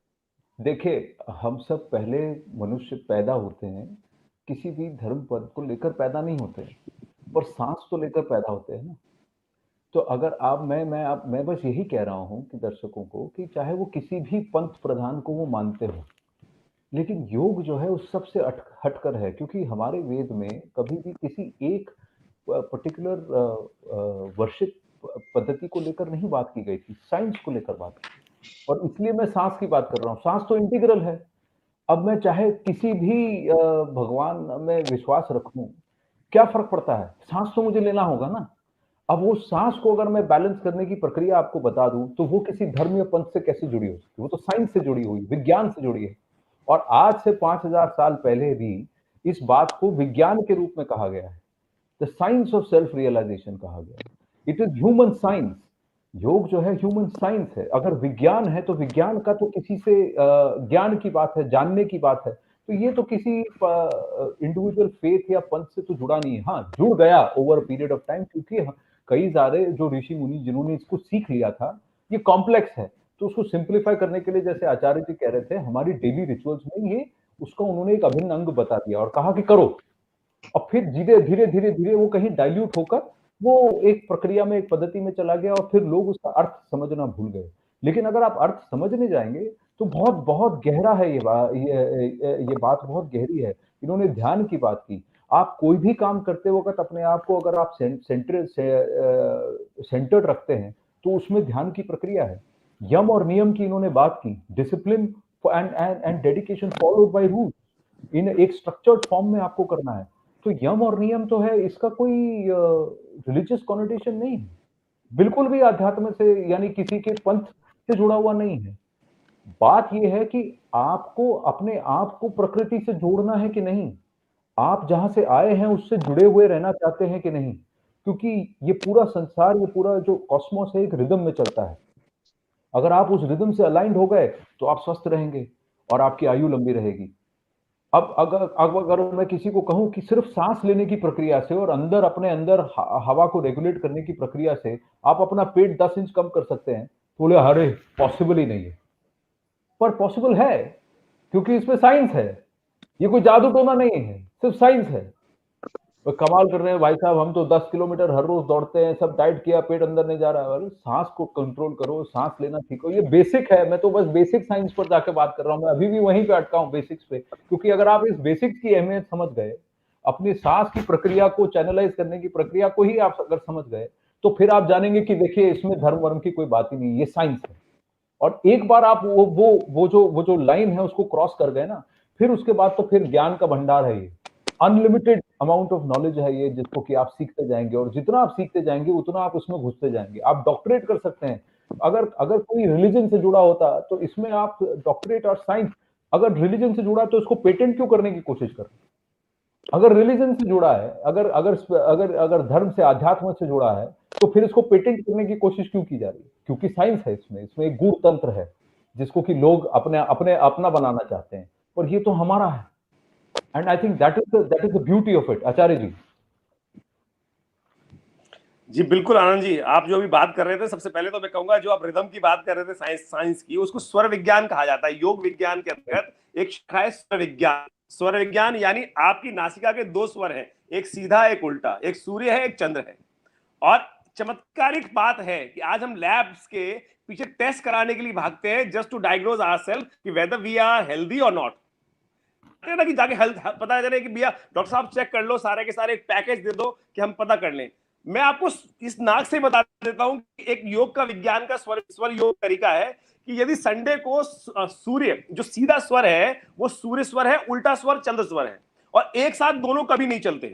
Speaker 1: देखिए, हम सब पहले मनुष्य पैदा होते हैं, किसी भी धर्म पद को लेकर पैदा नहीं होते हैं, पर सांस तो लेकर पैदा होते हैं ना। तो अगर आप मैं बस यही कह रहा हूँ कि दर्शकों को, कि चाहे वो किसी भी पंथ प्रधान को वो मानते हो, लेकिन योग जो है उस सबसे हटकर है, क्योंकि हमारे वेद में कभी भी किसी एक पर्टिकुलर वर्शिप पद्धति को लेकर नहीं बात की गई थी, साइंस को लेकर बात की। और इसलिए मैं सांस की बात कर रहा हूँ। सांस तो इंटीग्रल है। अब मैं चाहे किसी भी भगवान में विश्वास रखूं, क्या फर्क पड़ता है? सांस तो मुझे लेना होगा ना। अब वो सांस को अगर मैं बैलेंस करने की प्रक्रिया आपको बता दूं, तो वो किसी धर्म या पंथ से कैसे जुड़ी हो सकती है? वो तो साइंस से जुड़ी हुई, विज्ञान से जुड़ी है। और आज से 5000 साल पहले भी इस बात को विज्ञान के रूप में कहा गया है। The science of self realization कहा गया है। It is human science. योग जो है ह्यूमन साइंस है। अगर विज्ञान है तो विज्ञान का तो किसी से ज्ञान की बात है, जानने की बात है। तो ये तो किसी इंडिविजुअल फेथ या पंथ से तो जुड़ा नहीं है। हाँ, जुड़ गया ओवर पीरियड ऑफ टाइम, क्योंकि कई सारे जो ऋषि मुनि जिन्होंने इसको सीख लिया था, ये कॉम्प्लेक्स है, तो उसको सिंप्लीफाई करने के लिए, जैसे आचार्य जी कह रहे थे, हमारी डेली रिचुअल्स में ये उसका उन्होंने एक अभिन्न अंग बता दिया और कहा कि करो। और फिर धीरे धीरे धीरे धीरे वो कहीं डाइल्यूट होकर वो एक प्रक्रिया में, एक पद्धति में चला गया, और फिर लोग उसका अर्थ समझना भूल गए। लेकिन अगर आप अर्थ समझने जाएंगे तो बहुत बहुत गहरा है ये बात बहुत गहरी है। इन्होंने ध्यान की बात की। आप कोई भी काम करते वक्त अपने आप को अगर आप सेंटर्ड रखते हैं, तो उसमें ध्यान की प्रक्रिया है। यम और नियम की इन्होंने बात की, discipline and dedication followed by rule, इन एक स्ट्रक्चर्ड फॉर्म में आपको करना है। तो यम और नियम तो है, इसका कोई रिलीजियस कॉनोटेशन नहीं है, बिल्कुल भी अध्यात्म से यानी किसी के पंथ से जुड़ा हुआ नहीं है। बात यह है कि आपको अपने आप को प्रकृति से जोड़ना है कि नहीं, आप जहां से आए हैं उससे जुड़े हुए रहना चाहते हैं कि नहीं, क्योंकि ये पूरा संसार, ये पूरा जो कॉस्मोस है, एक रिदम में चलता है। अगर आप उस रिदम से अलाइंड हो गए तो आप स्वस्थ रहेंगे और आपकी आयु लंबी रहेगी। अब अगर मैं किसी को कहूं कि सिर्फ सांस लेने की प्रक्रिया से और अंदर अपने अंदर हवा को रेगुलेट करने की प्रक्रिया से आप अपना पेट 10 इंच कम कर सकते हैं, तो बोले अरे पॉसिबल ही नहीं है। पर पॉसिबल है, क्योंकि इसमें साइंस है। ये कोई जादू टोना नहीं है, सिर्फ साइंस है। वो कमाल कर रहे हैं भाई साहब, हम तो 10 किलोमीटर हर रोज दौड़ते हैं, सब डाइट किया, पेट अंदर नहीं जा रहा है। सांस को कंट्रोल करो, सांस लेना सीखो, ये बेसिक है। मैं तो बस बेसिक साइंस पर जाके बात कर रहा हूँ, मैं अभी भी वहीं पे अटका हूँ, बेसिक्स पे। क्योंकि अगर आप इस बेसिक्स की अहमियत समझ गए, अपनी सांस की प्रक्रिया को चैनलाइज करने की प्रक्रिया को ही आप अगर समझ गए, तो फिर आप जानेंगे कि देखिए इसमें धर्म वर्म की कोई बात ही नहीं, ये साइंस है। और एक बार आप वो जो लाइन है उसको क्रॉस कर गए ना, फिर उसके बाद तो फिर ज्ञान का भंडार है। ये अनलिमिटेड अमाउंट ऑफ नॉलेज है ये, जिसको कि आप सीखते जाएंगे, और जितना आप सीखते जाएंगे उतना आप उसमें घुसते जाएंगे। आप डॉक्टरेट कर सकते हैं। अगर कोई रिलीजन से जुड़ा होता तो इसमें आप डॉक्टरेट और साइंस, अगर रिलीजन से जुड़ा तो इसको पेटेंट क्यों करने की कोशिश कर रहे हैं? अगर रिलीजन से जुड़ा है, अगर अगर अगर अगर धर्म से, आध्यात्म से जुड़ा है, तो फिर इसको पेटेंट करने की कोशिश क्यों की जा रही है? क्योंकि साइंस है इसमें एक गूढ़ तंत्र है, जिसको कि लोग अपना बनाना चाहते हैं, और ये तो हमारा है। And I think that is the beauty of it. Acharya ji.
Speaker 3: जी बिल्कुल आनंद जी, आप जो भी बात कर रहे थे, सबसे पहले तो मैं कहूंगा, जो आप रिदम की बात कर रहे थे साइंस की, उसको स्वर विज्ञान कहा जाता है। योग विज्ञान के अंतर्गत एक शाखा है स्वर विज्ञान। स्वर विज्ञान यानी आपकी नासिका के दो स्वर हैं, एक सीधा एक उल्टा, एक सूर्य है एक चंद्र है। और चमत्कारिक बात है कि आज हम लैब्स के पीछे टेस्ट कराने के लिए भागते हैं, जस्ट टू डायग्नोज आवरसेल्फ कि वेदर वी आर हेल्दी और नॉट। ना कि जाके हेल्थ पता चले कि भैया डॉक्टर साहब चेक कर लो, सारे के सारे एक पैकेज दे दो कि हम पता कर लें। मैं आपको इस नाक से बता देता हूं कि एक योग का विज्ञान का स्वर योग तरीका है कि यदि संडे को सूर्य जो सीधा स्वर है वो सूर्य स्वर है, उल्टा स्वर चंद्र स्वर है, और एक साथ दोनों कभी नहीं चलते।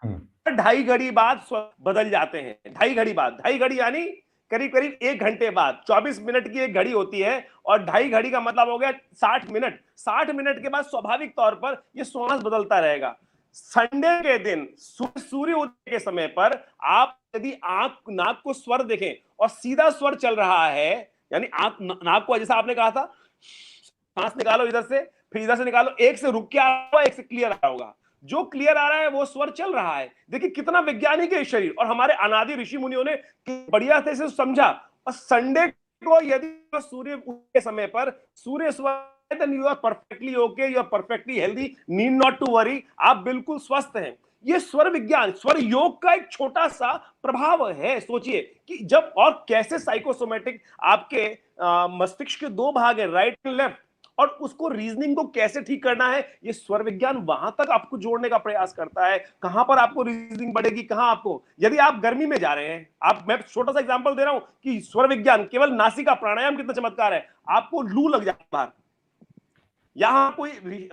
Speaker 3: 2.5 घड़ी बाद स्वर बदल जाते हैं। 2.5 घड़ी बाद, 2.5 घड़ी यानी करीब करीब 1 घंटे बाद। 24 मिनट की एक घड़ी होती है और 2.5 घड़ी का मतलब हो गया 60 मिनट। 60 मिनट के बाद स्वाभाविक तौर पर यह श्वास बदलता रहेगा। संडे के दिन सूर्य उदय के समय पर आप यदि आंख नाक को स्वर देखें और सीधा स्वर चल रहा है, यानी आंख नाक को जैसा आपने कहा था, सांस निकालो इधर से, फिर इधर से निकालो, एक से रुक के आ रहा होगा, एक से क्लियर आ रहा होगा। जो क्लियर आ रहा है वो स्वर चल रहा है। देखिए कितना वैज्ञानिक है शरीर, और हमारे अनादि ऋषि मुनियों ने बढ़िया से समझा। और संडे को यदि सूर्य के समय पर सूर्य स्वर, then you are perfectly okay, you are perfectly healthy, need not to worry, आप बिल्कुल स्वस्थ हैं। ये स्वर विज्ञान, स्वर योग का एक छोटा सा प्रभाव है। सोचिए कि जब और कैसे साइकोसोमेटिक आपके मस्तिष्क के 2 भाग है, राइट एंड लेफ्ट, और उसको रीजनिंग को कैसे ठीक करना है, ये स्वर विज्ञान वहां तक आपको जोड़ने का प्रयास करता है। कहां पर आपको रीजनिंग बढ़ेगी, कहां आपको, यदि आप गर्मी में जा रहे हैं, आप, मैं छोटा सा एग्जांपल दे रहा हूं कि स्वर विज्ञान केवल नासिका प्राणायाम कितना चमत्कार है। आपको लू लग जाए बाहर, यहां कोई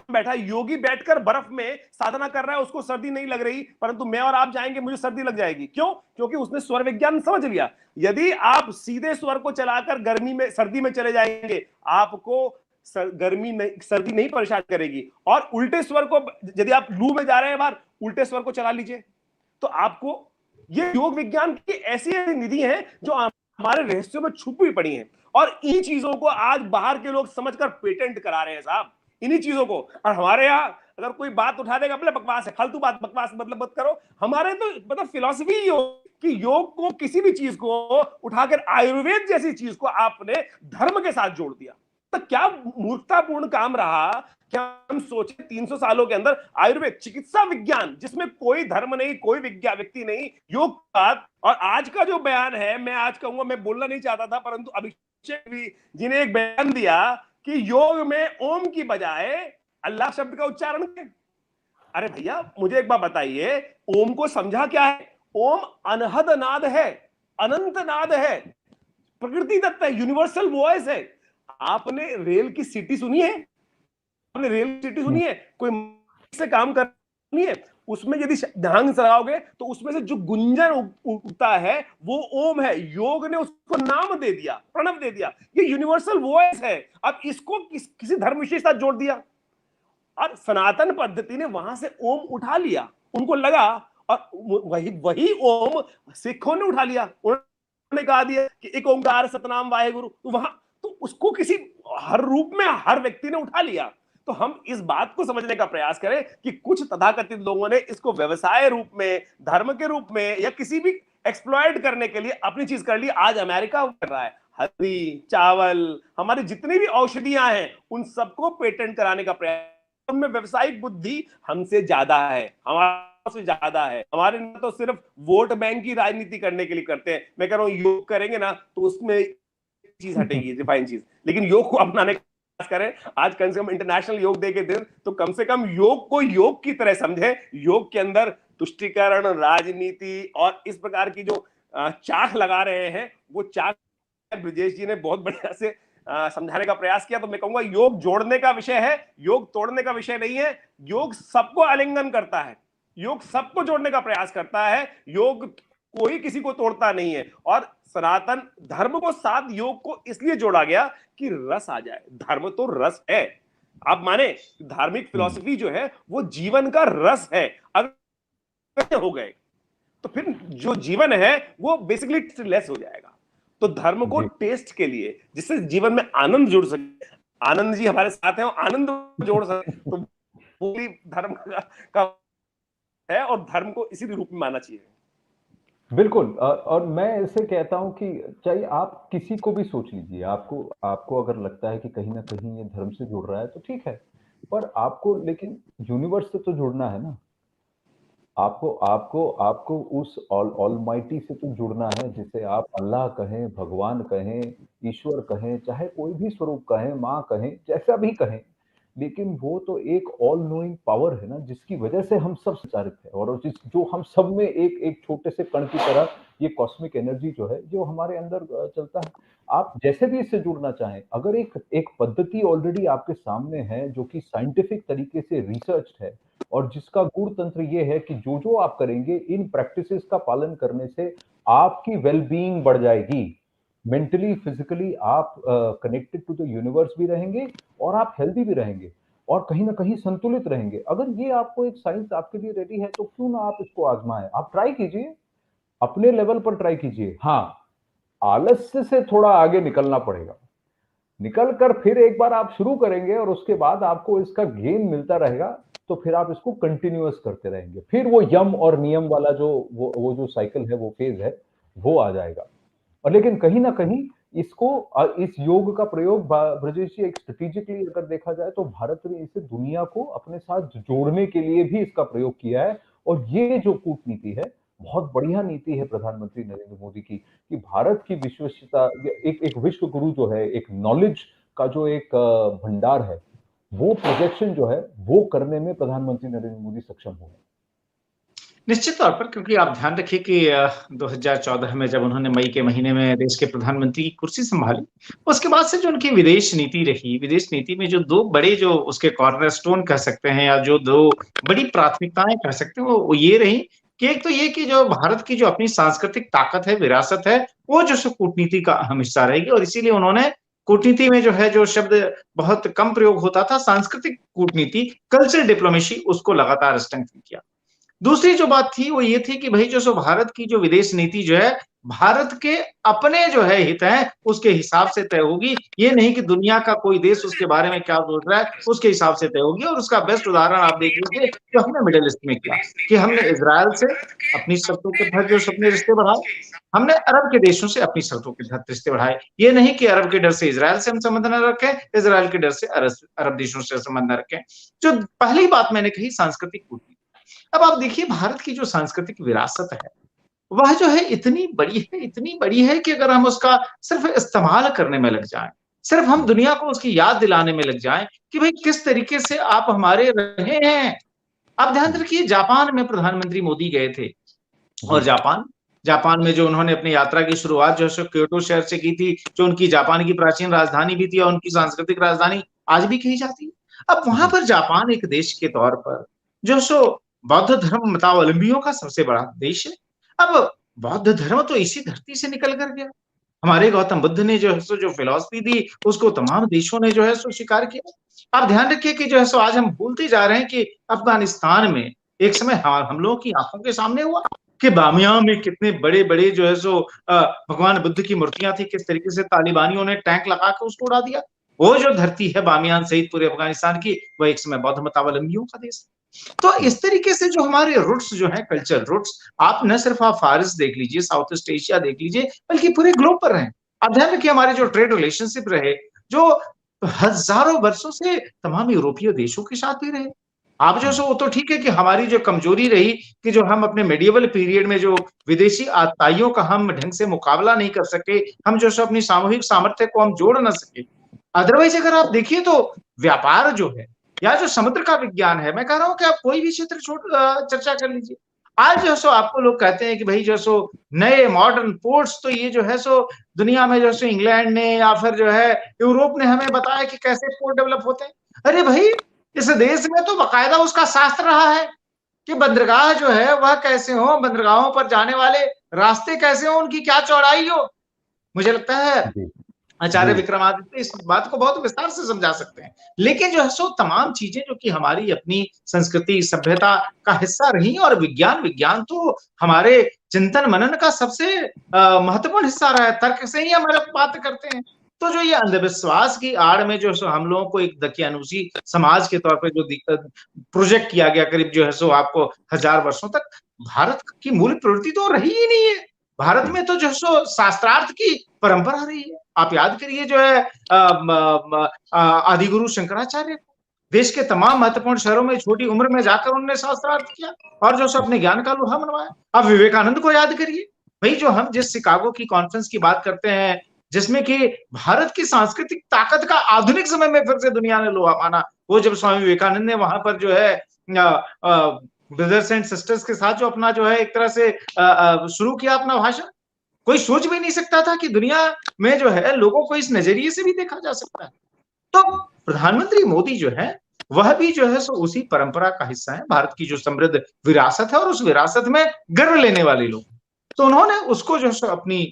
Speaker 3: बैठा योगी बैठकर बर्फ में साधना कर रहा है, उसको सर्दी नहीं लग रही, परंतु मैं और आप जाएंगे, मुझे सर्दी लग जाएगी। क्यों? क्योंकि उसने स्वर विज्ञान समझ लिया। यदि आप सीधे स्वर को चलाकर गर्मी में, सर्दी में चले जाएंगे, आपको गर्मी नहीं, सर्दी नहीं परेशान करेगी। और उल्टे स्वर को, यदि आप लू में जा रहे हैं बाहर, उल्टे स्वर को चला लीजिए, तो आपको, ये योग विज्ञान की ऐसी ऐसी निधि है जो हमारे रहस्यों में छुपी हुई पड़ी है। और इन चीजों को आज बाहर के लोग समझकर पेटेंट करा रहे हैं साहब, इन्हीं चीजों को। और हमारे यहाँ अगर कोई बात उठा देगा, बोले बकवास है, फालतू बात, बकवास मतलब मत करो। हमारे तो मतलब फिलॉसफी ही हो कि योग को, किसी भी चीज को उठाकर आयुर्वेद जैसी चीज को आपने धर्म के साथ जोड़ दिया, तो क्या मूर्खतापूर्ण काम रहा। क्या हम सोचे 300 सालों के अंदर आयुर्वेद, चिकित्सा विज्ञान, जिसमें कोई धर्म नहीं, कोई व्यक्ति नहीं, योग बात। और आज का जो बयान है, मैं आज कहूंगा, मैं बोलना नहीं चाहता था, परंतु अभिषेक भी जी ने एक बयान दिया कि योग में ओम की बजाय अल्लाह शब्द का उच्चारण करें। अरे भैया मुझे एक बात बताइए, ओम को समझा क्या है? ओम अनहद नाद है, अनंत नाद है, प्रकृति दत्त है, यूनिवर्सल वॉइस है। आपने रेल की सीटी सुनी है? आपने रेल की सीटी सुनी है? कोई से काम कर सुनी है? उसमें यदि ध्यान से लगाओगे तो उसमें से जो गुंजन उठता है वो ओम है। योग ने उसको नाम दे दिया, प्रणव दे दिया, ये यूनिवर्सल वॉइस है। अब इसको किसी धर्म विशेष साथ जोड़ दिया, और सनातन पद्धति ने वहां से ओम उठा लिया, उनको लगा, और वही ओम सिखों ने उठा लिया। उन्होंने कहा दिया कि एक ओंकार सतनाम वाहेगुरु, तो वहां तो उसको किसी हर रूप में हर व्यक्ति ने उठा लिया। तो हम इस बात को समझने का प्रयास करें कि कुछ तथाकथित लोगों ने इसको व्यवसाय रूप में, धर्म के रूप में, या किसी भी एक्सप्लॉइट करने के लिए अपनी चीज कर ली। आज अमेरिका कर रहा है, हल्दी, चावल, हमारी जितनी भी औषधियां हैं, उन सबको पेटेंट कराने का प्रयास। उनमें व्यवसायिक बुद्धि हमसे ज्यादा है, हमारे से ज्यादा है। हमारे तो सिर्फ वोट बैंक की राजनीति करने के लिए करते हैं। मैं कह रहा हूं योग करेंगे ना तो उसमें चीज हटेगी, रिफाइन चीज, लेकिन योग को अपनाने करें। आज कम से कम इंटरनेशनल योग डे के दिन तो कम से कम योग को योग की तरह समझे। योग के अंदर तुष्टीकरण, राजनीति और इस प्रकार की जो चाक लगा रहे हैं, वो चाक ब्रजेश जी ने बहुत बढ़िया से समझाने का प्रयास किया। तो मैं कहूंगा योग जोड़ने का विषय है, योग तोड़ने का विषय नहीं है। योग सबको आलिंगन करता है, योग सबको जोड़ने का प्रयास करता है। योग कोई किसी को तोड़ता नहीं है। और सनातन धर्म को साथ योग को इसलिए जोड़ा गया कि रस आ जाए। धर्म तो रस है, आप माने धार्मिक फिलॉसफी जो है वो जीवन का रस है। अगर हो गए तो फिर जो जीवन है वो बेसिकली लेस हो जाएगा। तो धर्म को टेस्ट के लिए, जिससे जीवन में आनंद जुड़ सके, आनंद जी हमारे साथ हैं, आनंद जोड़ सके, तो पूरी धर्म का है और धर्म को इसी रूप में मानना चाहिए।
Speaker 1: बिल्कुल। और मैं ऐसे कहता हूं कि चाहे आप किसी को भी सोच लीजिए, आपको अगर लगता है कि कहीं ना कहीं ये धर्म से जुड़ रहा है तो ठीक है, पर आपको लेकिन यूनिवर्स से तो जुड़ना है ना। आपको आपको आपको उस ऑलमाइटी से तो जुड़ना है, जिसे आप अल्लाह कहें, भगवान कहें, ईश्वर कहें, चाहे कोई भी स्वरूप कहें, माँ कहें, जैसा भी कहें, लेकिन वो तो एक ऑल नोइंग पावर है ना, जिसकी वजह से हम सब संचालित है, और जो हम सब में एक एक छोटे से कण की तरह ये कॉस्मिक एनर्जी जो है, जो हमारे अंदर चलता है। आप जैसे भी इससे जुड़ना चाहें, अगर एक एक पद्धति ऑलरेडी आपके सामने है जो कि साइंटिफिक तरीके से रिसर्च्ड है, और जिसका गुण तंत्र ये है कि जो आप करेंगे इन प्रैक्टिसेस का पालन करने से आपकी वेलबीइंग बढ़ जाएगी। मेंटली, फिजिकली आप कनेक्टेड टू द यूनिवर्स भी रहेंगे, और आप हेल्दी भी रहेंगे, और कहीं ना कहीं संतुलित रहेंगे। अगर ये आपको एक साइंस आपके लिए रेडी है, तो क्यों ना आप इसको आजमाएं। आप ट्राई कीजिए, अपने लेवल पर ट्राई कीजिए। हाँ, आलस्य से थोड़ा आगे निकलना पड़ेगा। निकल कर फिर एक बार आप शुरू करेंगे, और उसके बाद आपको इसका गेन मिलता रहेगा, तो फिर आप इसको कंटिन्यूअस करते रहेंगे। फिर वो यम और नियम वाला जो वो जो साइकिल है, वो फेज है, वो आ जाएगा। और लेकिन कहीं ना कहीं इसको इस योग का प्रयोग ब्रजेश जी, एक स्ट्रेटेजिकली अगर देखा जाए तो भारत ने इसे दुनिया को अपने साथ जोड़ने के लिए भी इसका प्रयोग किया है। और ये जो कूटनीति है, बहुत बढ़िया नीति है प्रधानमंत्री नरेंद्र मोदी की, कि भारत की विश्वसनीयता, एक विश्व गुरु जो है, एक नॉलेज का जो एक भंडार है, वो प्रोजेक्शन जो है वो करने में प्रधानमंत्री नरेंद्र मोदी सक्षम हो।
Speaker 2: निश्चित तौर पर, क्योंकि आप ध्यान रखिए कि 2014 में जब उन्होंने मई के महीने में देश के प्रधानमंत्री की कुर्सी संभाली, उसके बाद से जो उनकी विदेश नीति रही, विदेश नीति में जो दो बड़े जो उसके कॉर्नरस्टोन कह सकते हैं, या जो दो बड़ी प्राथमिकताएं कह सकते हैं, वो ये रही कि एक तो ये कि जो भारत की जो अपनी सांस्कृतिक ताकत है, विरासत है, वो जो सो कूटनीति का अहम हिस्सा रहेगी। और इसीलिए उन्होंने कूटनीति में जो है, जो शब्द बहुत कम प्रयोग होता था, सांस्कृतिक कूटनीति, कल्चरल डिप्लोमेसी, उसको लगातार स्ट्रेंथन किया। दूसरी जो बात थी वो ये थी कि भाई जो सो भारत की जो विदेश नीति जो है, भारत के अपने जो है हित हैं, उसके हिसाब से तय होगी। ये नहीं कि दुनिया का कोई देश उसके बारे में क्या सोच रहा है, उसके हिसाब से तय होगी। और उसका बेस्ट उदाहरण आप देख लीजिए जो हमने मिडिल ईस्ट में किया, कि हमने इजराइल से अपनी शर्तों के तहत जो अपने रिश्ते बढ़ाए, हमने अरब के देशों से अपनी शर्तों के तहत रिश्ते बढ़ाए। ये नहीं कि अरब के डर से इजराइल से हम संबंध न रखें, इजराइल के डर से अरब देशों से संबंध न रखें। जो पहली बात मैंने कही, सांस्कृतिक कूटनीति। अब आप देखिए, भारत की जो सांस्कृतिक विरासत है, वह जो है इतनी बड़ी है कि अगर हम उसका सिर्फ इस्तेमाल करने में लग जाएं, सिर्फ हम दुनिया को उसकी याद दिलाने में लग जाएं कि भाई किस तरीके से आप हमारे रहे हैं। आप ध्यान रखिए, जापान में प्रधानमंत्री मोदी गए थे, और जापान में जो उन्होंने अपनी यात्रा की शुरुआत जो है क्योटो शहर से की थी, जो उनकी जापान की प्राचीन राजधानी भी थी और उनकी सांस्कृतिक राजधानी आज भी कही जाती है। अब वहां पर जापान एक देश के तौर पर जो सो बौद्ध धर्म मतावलंबियों का सबसे बड़ा देश है। अब बौद्ध धर्म तो इसी धरती से निकल कर गया। हमारे गौतम बुद्ध ने जो है सो जो फिलॉसफी दी, उसको तमाम देशों ने जो है सो स्वीकार किया। आप ध्यान रखिए कि जो है सो आज हम भूलते जा रहे हैं कि अफगानिस्तान में एक समय हम लोगों की आंखों के सामने हुआ कि बामियान में कितने बड़े बड़े जो है सो भगवान बुद्ध की मूर्तियां थी, किस तरीके से तालिबानियों ने टैंक लगा के उसको उड़ा दिया। वो जो धरती है बामियान सहित पूरे अफगानिस्तान की, वह एक समय बौद्ध मतावलंबियों का देश है। तो इस तरीके से जो हमारे रूट्स जो है, कल्चर रूट्स, आप न सिर्फ आप फारिस देख लीजिए, साउथ ईस्ट एशिया देख लीजिए, बल्कि पूरे ग्लोब पर रहे। आप ध्यान रखिए, हमारे जो ट्रेड रिलेशनशिप रहे, जो हजारों वर्षों से तमाम यूरोपीय देशों के साथ भी रहे। आप जो सो वो तो ठीक है कि हमारी जो कमजोरी रही कि जो हम अपने मेडिएवल पीरियड में जो विदेशी आताइयों का हम ढंग से मुकाबला नहीं कर सके, हम जो सो अपनी सामूहिक सामर्थ्य को हम जोड़ ना सके। अदरवाइज अगर आप देखिए तो व्यापार जो है, या जो समुद्र का विज्ञान है, मैं कह रहा हूं कि आप कोई भी क्षेत्र चर्चा कर लीजिए, आज जो सो आपको लोग कहते हैं कि भाई जो सो नए मॉडर्न पोर्ट्स, तो ये जो है सो दुनिया में जो सो इंग्लैंड ने या फिर जो है यूरोप ने हमें बताया कि कैसे पोर्ट डेवलप होते हैं। अरे भाई, इस देश में तो बाकायदा उसका शास्त्र रहा है कि बंदरगाह जो है वह कैसे हो, बंदरगाहों पर जाने वाले रास्ते कैसे हो, उनकी क्या चौड़ाई हो। मुझे लगता है आचार्य विक्रमादित्य इस बात को बहुत विस्तार से समझा सकते हैं। लेकिन जो है सो तमाम चीजें जो कि हमारी अपनी संस्कृति सभ्यता का हिस्सा रही, और विज्ञान तो हमारे चिंतन मनन का सबसे महत्वपूर्ण हिस्सा रहा है। तर्क से ही हम बात करते हैं। तो जो ये अंधविश्वास की आड़ में जो सो हम लोगों को एक दकियानूसी समाज के तौर पर जो प्रोजेक्ट किया गया, करीब जो है सो आपको 1000 वर्षों तक, भारत की मूल प्रवृत्ति तो रही ही नहीं है। भारत में तो जो सो शास्त्रार्थ की परंपरा रही है। आप याद करिए जो है आदिगुरु शंकराचार्य को देश के तमाम महत्वपूर्ण शहरों में छोटी उम्र में जाकर उन्होंने शास्त्रार्थ किया और जो सो अपने ज्ञान का लोहा मनवाया। अब विवेकानंद को याद करिए, भाई जो हम जिस शिकागो की कॉन्फ्रेंस की बात करते हैं, जिसमें कि भारत की सांस्कृतिक ताकत का आधुनिक समय में फिर से दुनिया ने लोहा माना। वो जब स्वामी विवेकानंद ने वहां पर जो है ब्रदर्स एंड सिस्टर्स के साथ जो अपना जो है एक तरह से शुरू किया अपना भाषण, कोई सोच भी नहीं सकता था कि दुनिया में जो है लोगों को इस नजरिए से भी देखा जा सकता है। तो प्रधानमंत्री मोदी जो है वह भी जो है सो उसी परंपरा का हिस्सा है, भारत की जो समृद्ध विरासत है और उस विरासत में गर्व लेने वाले लोग। तो उन्होंने उसको जो है अपनी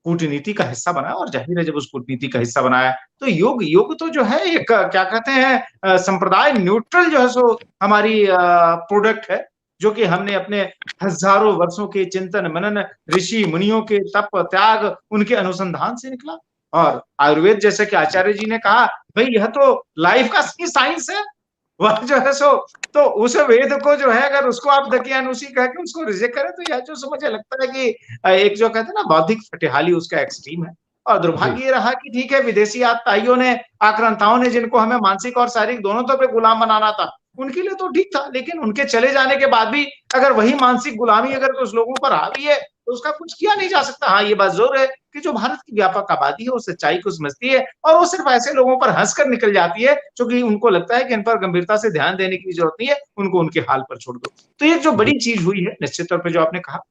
Speaker 2: कूटनीति का हिस्सा बनाया और जाहिर है जब उस कूटनीति का हिस्सा बनाया तो योग तो जो है एक क्या कहते हैं संप्रदाय न्यूट्रल जो है सो हमारी प्रोडक्ट है, जो कि हमने अपने हजारों वर्षों के चिंतन मनन ऋषि मुनियों के तप त्याग उनके अनुसंधान से निकला। और आयुर्वेद जैसे कि आचार्य जी ने कहा भाई यह तो लाइफ का साइंस है, वह जो है सो तो उस वेद को जो है अगर उसको आप दकियानुसी कह के उसको रिजेक्ट करें तो यह जो मुझे लगता है कि एक जो कहते हैं ना बौद्धिक फटेहाली उसका एक्सट्रीम है। और दुर्भाग्य ये रहा कि ठीक है विदेशी आतताइयों ने आक्रांताओं ने जिनको हमें मानसिक और शारीरिक दोनों तरह पे गुलाम बनाना था उनके लिए तो ठीक था, लेकिन उनके चले जाने के बाद भी अगर वही मानसिक गुलामी अगर कुछ लोगों पर हावी है तो उसका कुछ किया नहीं जा सकता। हाँ ये बात जरूर है कि जो भारत की व्यापक आबादी है वो सच्चाई को समझती है और वो सिर्फ ऐसे लोगों पर हंसकर निकल जाती है क्योंकि उनको लगता है कि इन पर गंभीरता से ध्यान देने की जरूरत नहीं है, उनको उनके हाल पर छोड़ दो। तो ये जो बड़ी चीज हुई है निश्चित तौर पर जो आपने कहा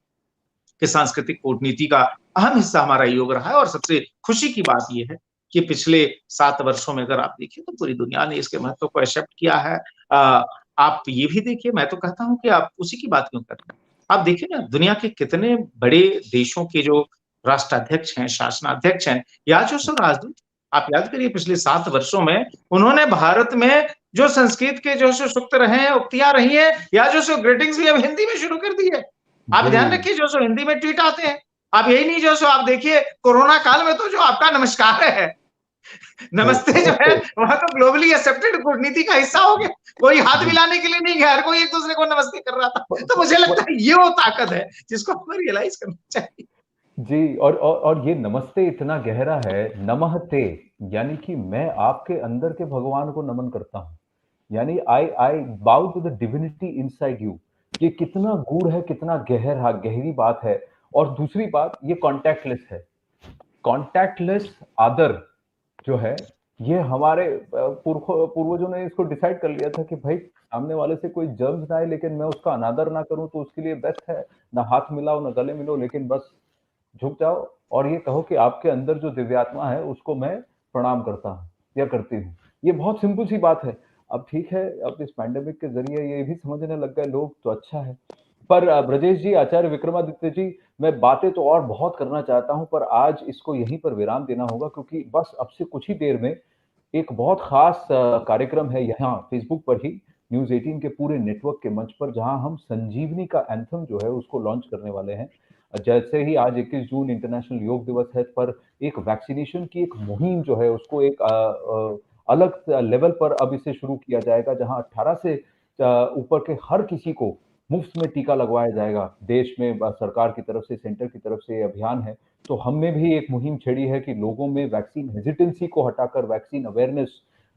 Speaker 2: कि सांस्कृतिक कूटनीति का अहम हिस्सा हमारा योग रहा है और सबसे खुशी की बात यह है कि पिछले 7 वर्षों में अगर आप देखिए तो पूरी दुनिया ने इसके महत्व को एक्सेप्ट किया है। आप ये भी देखिए, मैं तो कहता हूं कि आप उसी की बात क्यों कर रहे हैं, आप देखिए ना दुनिया के कितने बड़े देशों के जो राष्ट्राध्यक्ष हैं शासनाध्यक्ष हैं या जो सो राजदूत, आप याद करिए पिछले 7 वर्षों में उन्होंने भारत में जो संस्कृत के जो सूक्त रहे हैं उक्तियां रही है या जो सो ग्रीटिंग्स भी अब हिंदी में शुरू कर दी है। आप ध्यान रखिए जो सो हिंदी में ट्वीट आते हैं, आप यही नहीं जो सो आप देखिए कोरोना काल में तो जो आपका नमस्कार है नमस्ते जो है वह तो ग्लोबली एक्सेप्टेड कूटनीति का हिस्सा हो गया, कोई हाथ मिलाने के लिए नहीं गया, हर कोई एक दूसरे को नमस्ते कर रहा था। तो मुझे लगता है ये वो ताकत है जिसको हमें रियलाइज करना चाहिए।
Speaker 1: जी, और ये नमस्ते इतना गहरा है, नमस्ते यानी कि मैं आपके अंदर के भगवान को नमन करता हूँ, यानी I bow to the divinity inside you. ये कितना गूढ़ है, कितना गहरी बात है। और दूसरी बात ये कॉन्टैक्टलेस है, कॉन्टैक्टलेस आदर जो है ये हमारे पूर्वजों ने इसको डिसाइड कर लिया था कि भाई सामने वाले से कोई जर्म्स ना आए लेकिन मैं उसका अनादर ना करूं तो उसके लिए बेस्ट है ना हाथ मिलाओ ना गले मिलो, लेकिन बस झुक जाओ और ये कहो कि आपके अंदर जो दिव्यात्मा है उसको मैं प्रणाम करता हूँ या करती हूँ। ये बहुत सिंपल सी बात है। अब ठीक है, अब इस पैंडेमिक के जरिए ये भी समझने लग गए लोग तो अच्छा है। पर ब्रजेश जी, आचार्य विक्रमादित्य जी, मैं बातें तो और बहुत करना चाहता हूं पर आज इसको यहीं पर विराम देना होगा क्योंकि बस अब से कुछ ही देर में एक बहुत खास कार्यक्रम है यहाँ फेसबुक पर ही न्यूज़ 18 के पूरे नेटवर्क के मंच पर, जहां हम संजीवनी का एंथम जो है उसको लॉन्च करने वाले हैं। जैसे ही आज 21 जून इंटरनेशनल योग दिवस है, पर एक वैक्सीनेशन की एक मुहिम जो है उसको एक अलग लेवल पर अब इसे शुरू किया जाएगा, जहां 18 से ऊपर के हर किसी को मुफ्त में टीका लगवाया जाएगा। देश में सरकार की तरफ से, सेंटर की तरफ से ये अभियान है। तो हमने भी एक मुहिम छेड़ी है कि लोगों में वैक्सीन हेजिटेंसी को हटाकर वैक्सीन अवेयरनेस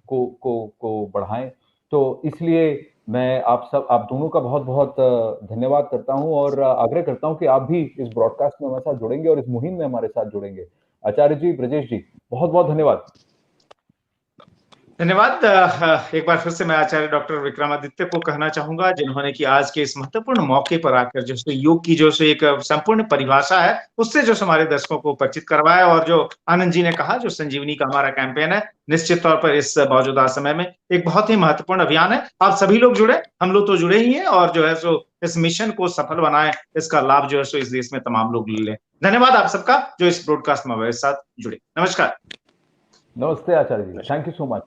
Speaker 1: को बढ़ाएं। तो इसलिए मैं आप दोनों का बहुत बहुत धन्यवाद करता हूं और आग्रह करता हूं कि आप भी इस ब्रॉडकास्ट में हमारे साथ जुड़ेंगे और इस मुहिम में हमारे साथ जुड़ेंगे। आचार्य जी, ब्रजेश जी, बहुत बहुत धन्यवाद।
Speaker 2: धन्यवाद। एक बार फिर से मैं आचार्य डॉक्टर विक्रमादित्य को कहना चाहूंगा जिन्होंने कि आज के इस महत्वपूर्ण मौके पर आकर जो योग की जो एक संपूर्ण परिभाषा है उससे जो हमारे दर्शकों को परिचित करवाया और जो आनंद जी ने कहा जो संजीवनी का हमारा कैंपेन है निश्चित तौर पर इस मौजूदा समय में एक बहुत ही महत्वपूर्ण अभियान है। आप सभी लोग जुड़े, हम लोग तो जुड़े ही हैं और जो है सो इस मिशन को सफल बनाए, इसका लाभ जो है सो इस देश में तमाम लोग ले लें। धन्यवाद आप सबका जो इस ब्रॉडकास्ट में हमारे साथ जुड़े। नमस्कार।
Speaker 1: नमस्ते आचार्य जी, थैंक यू सो मच।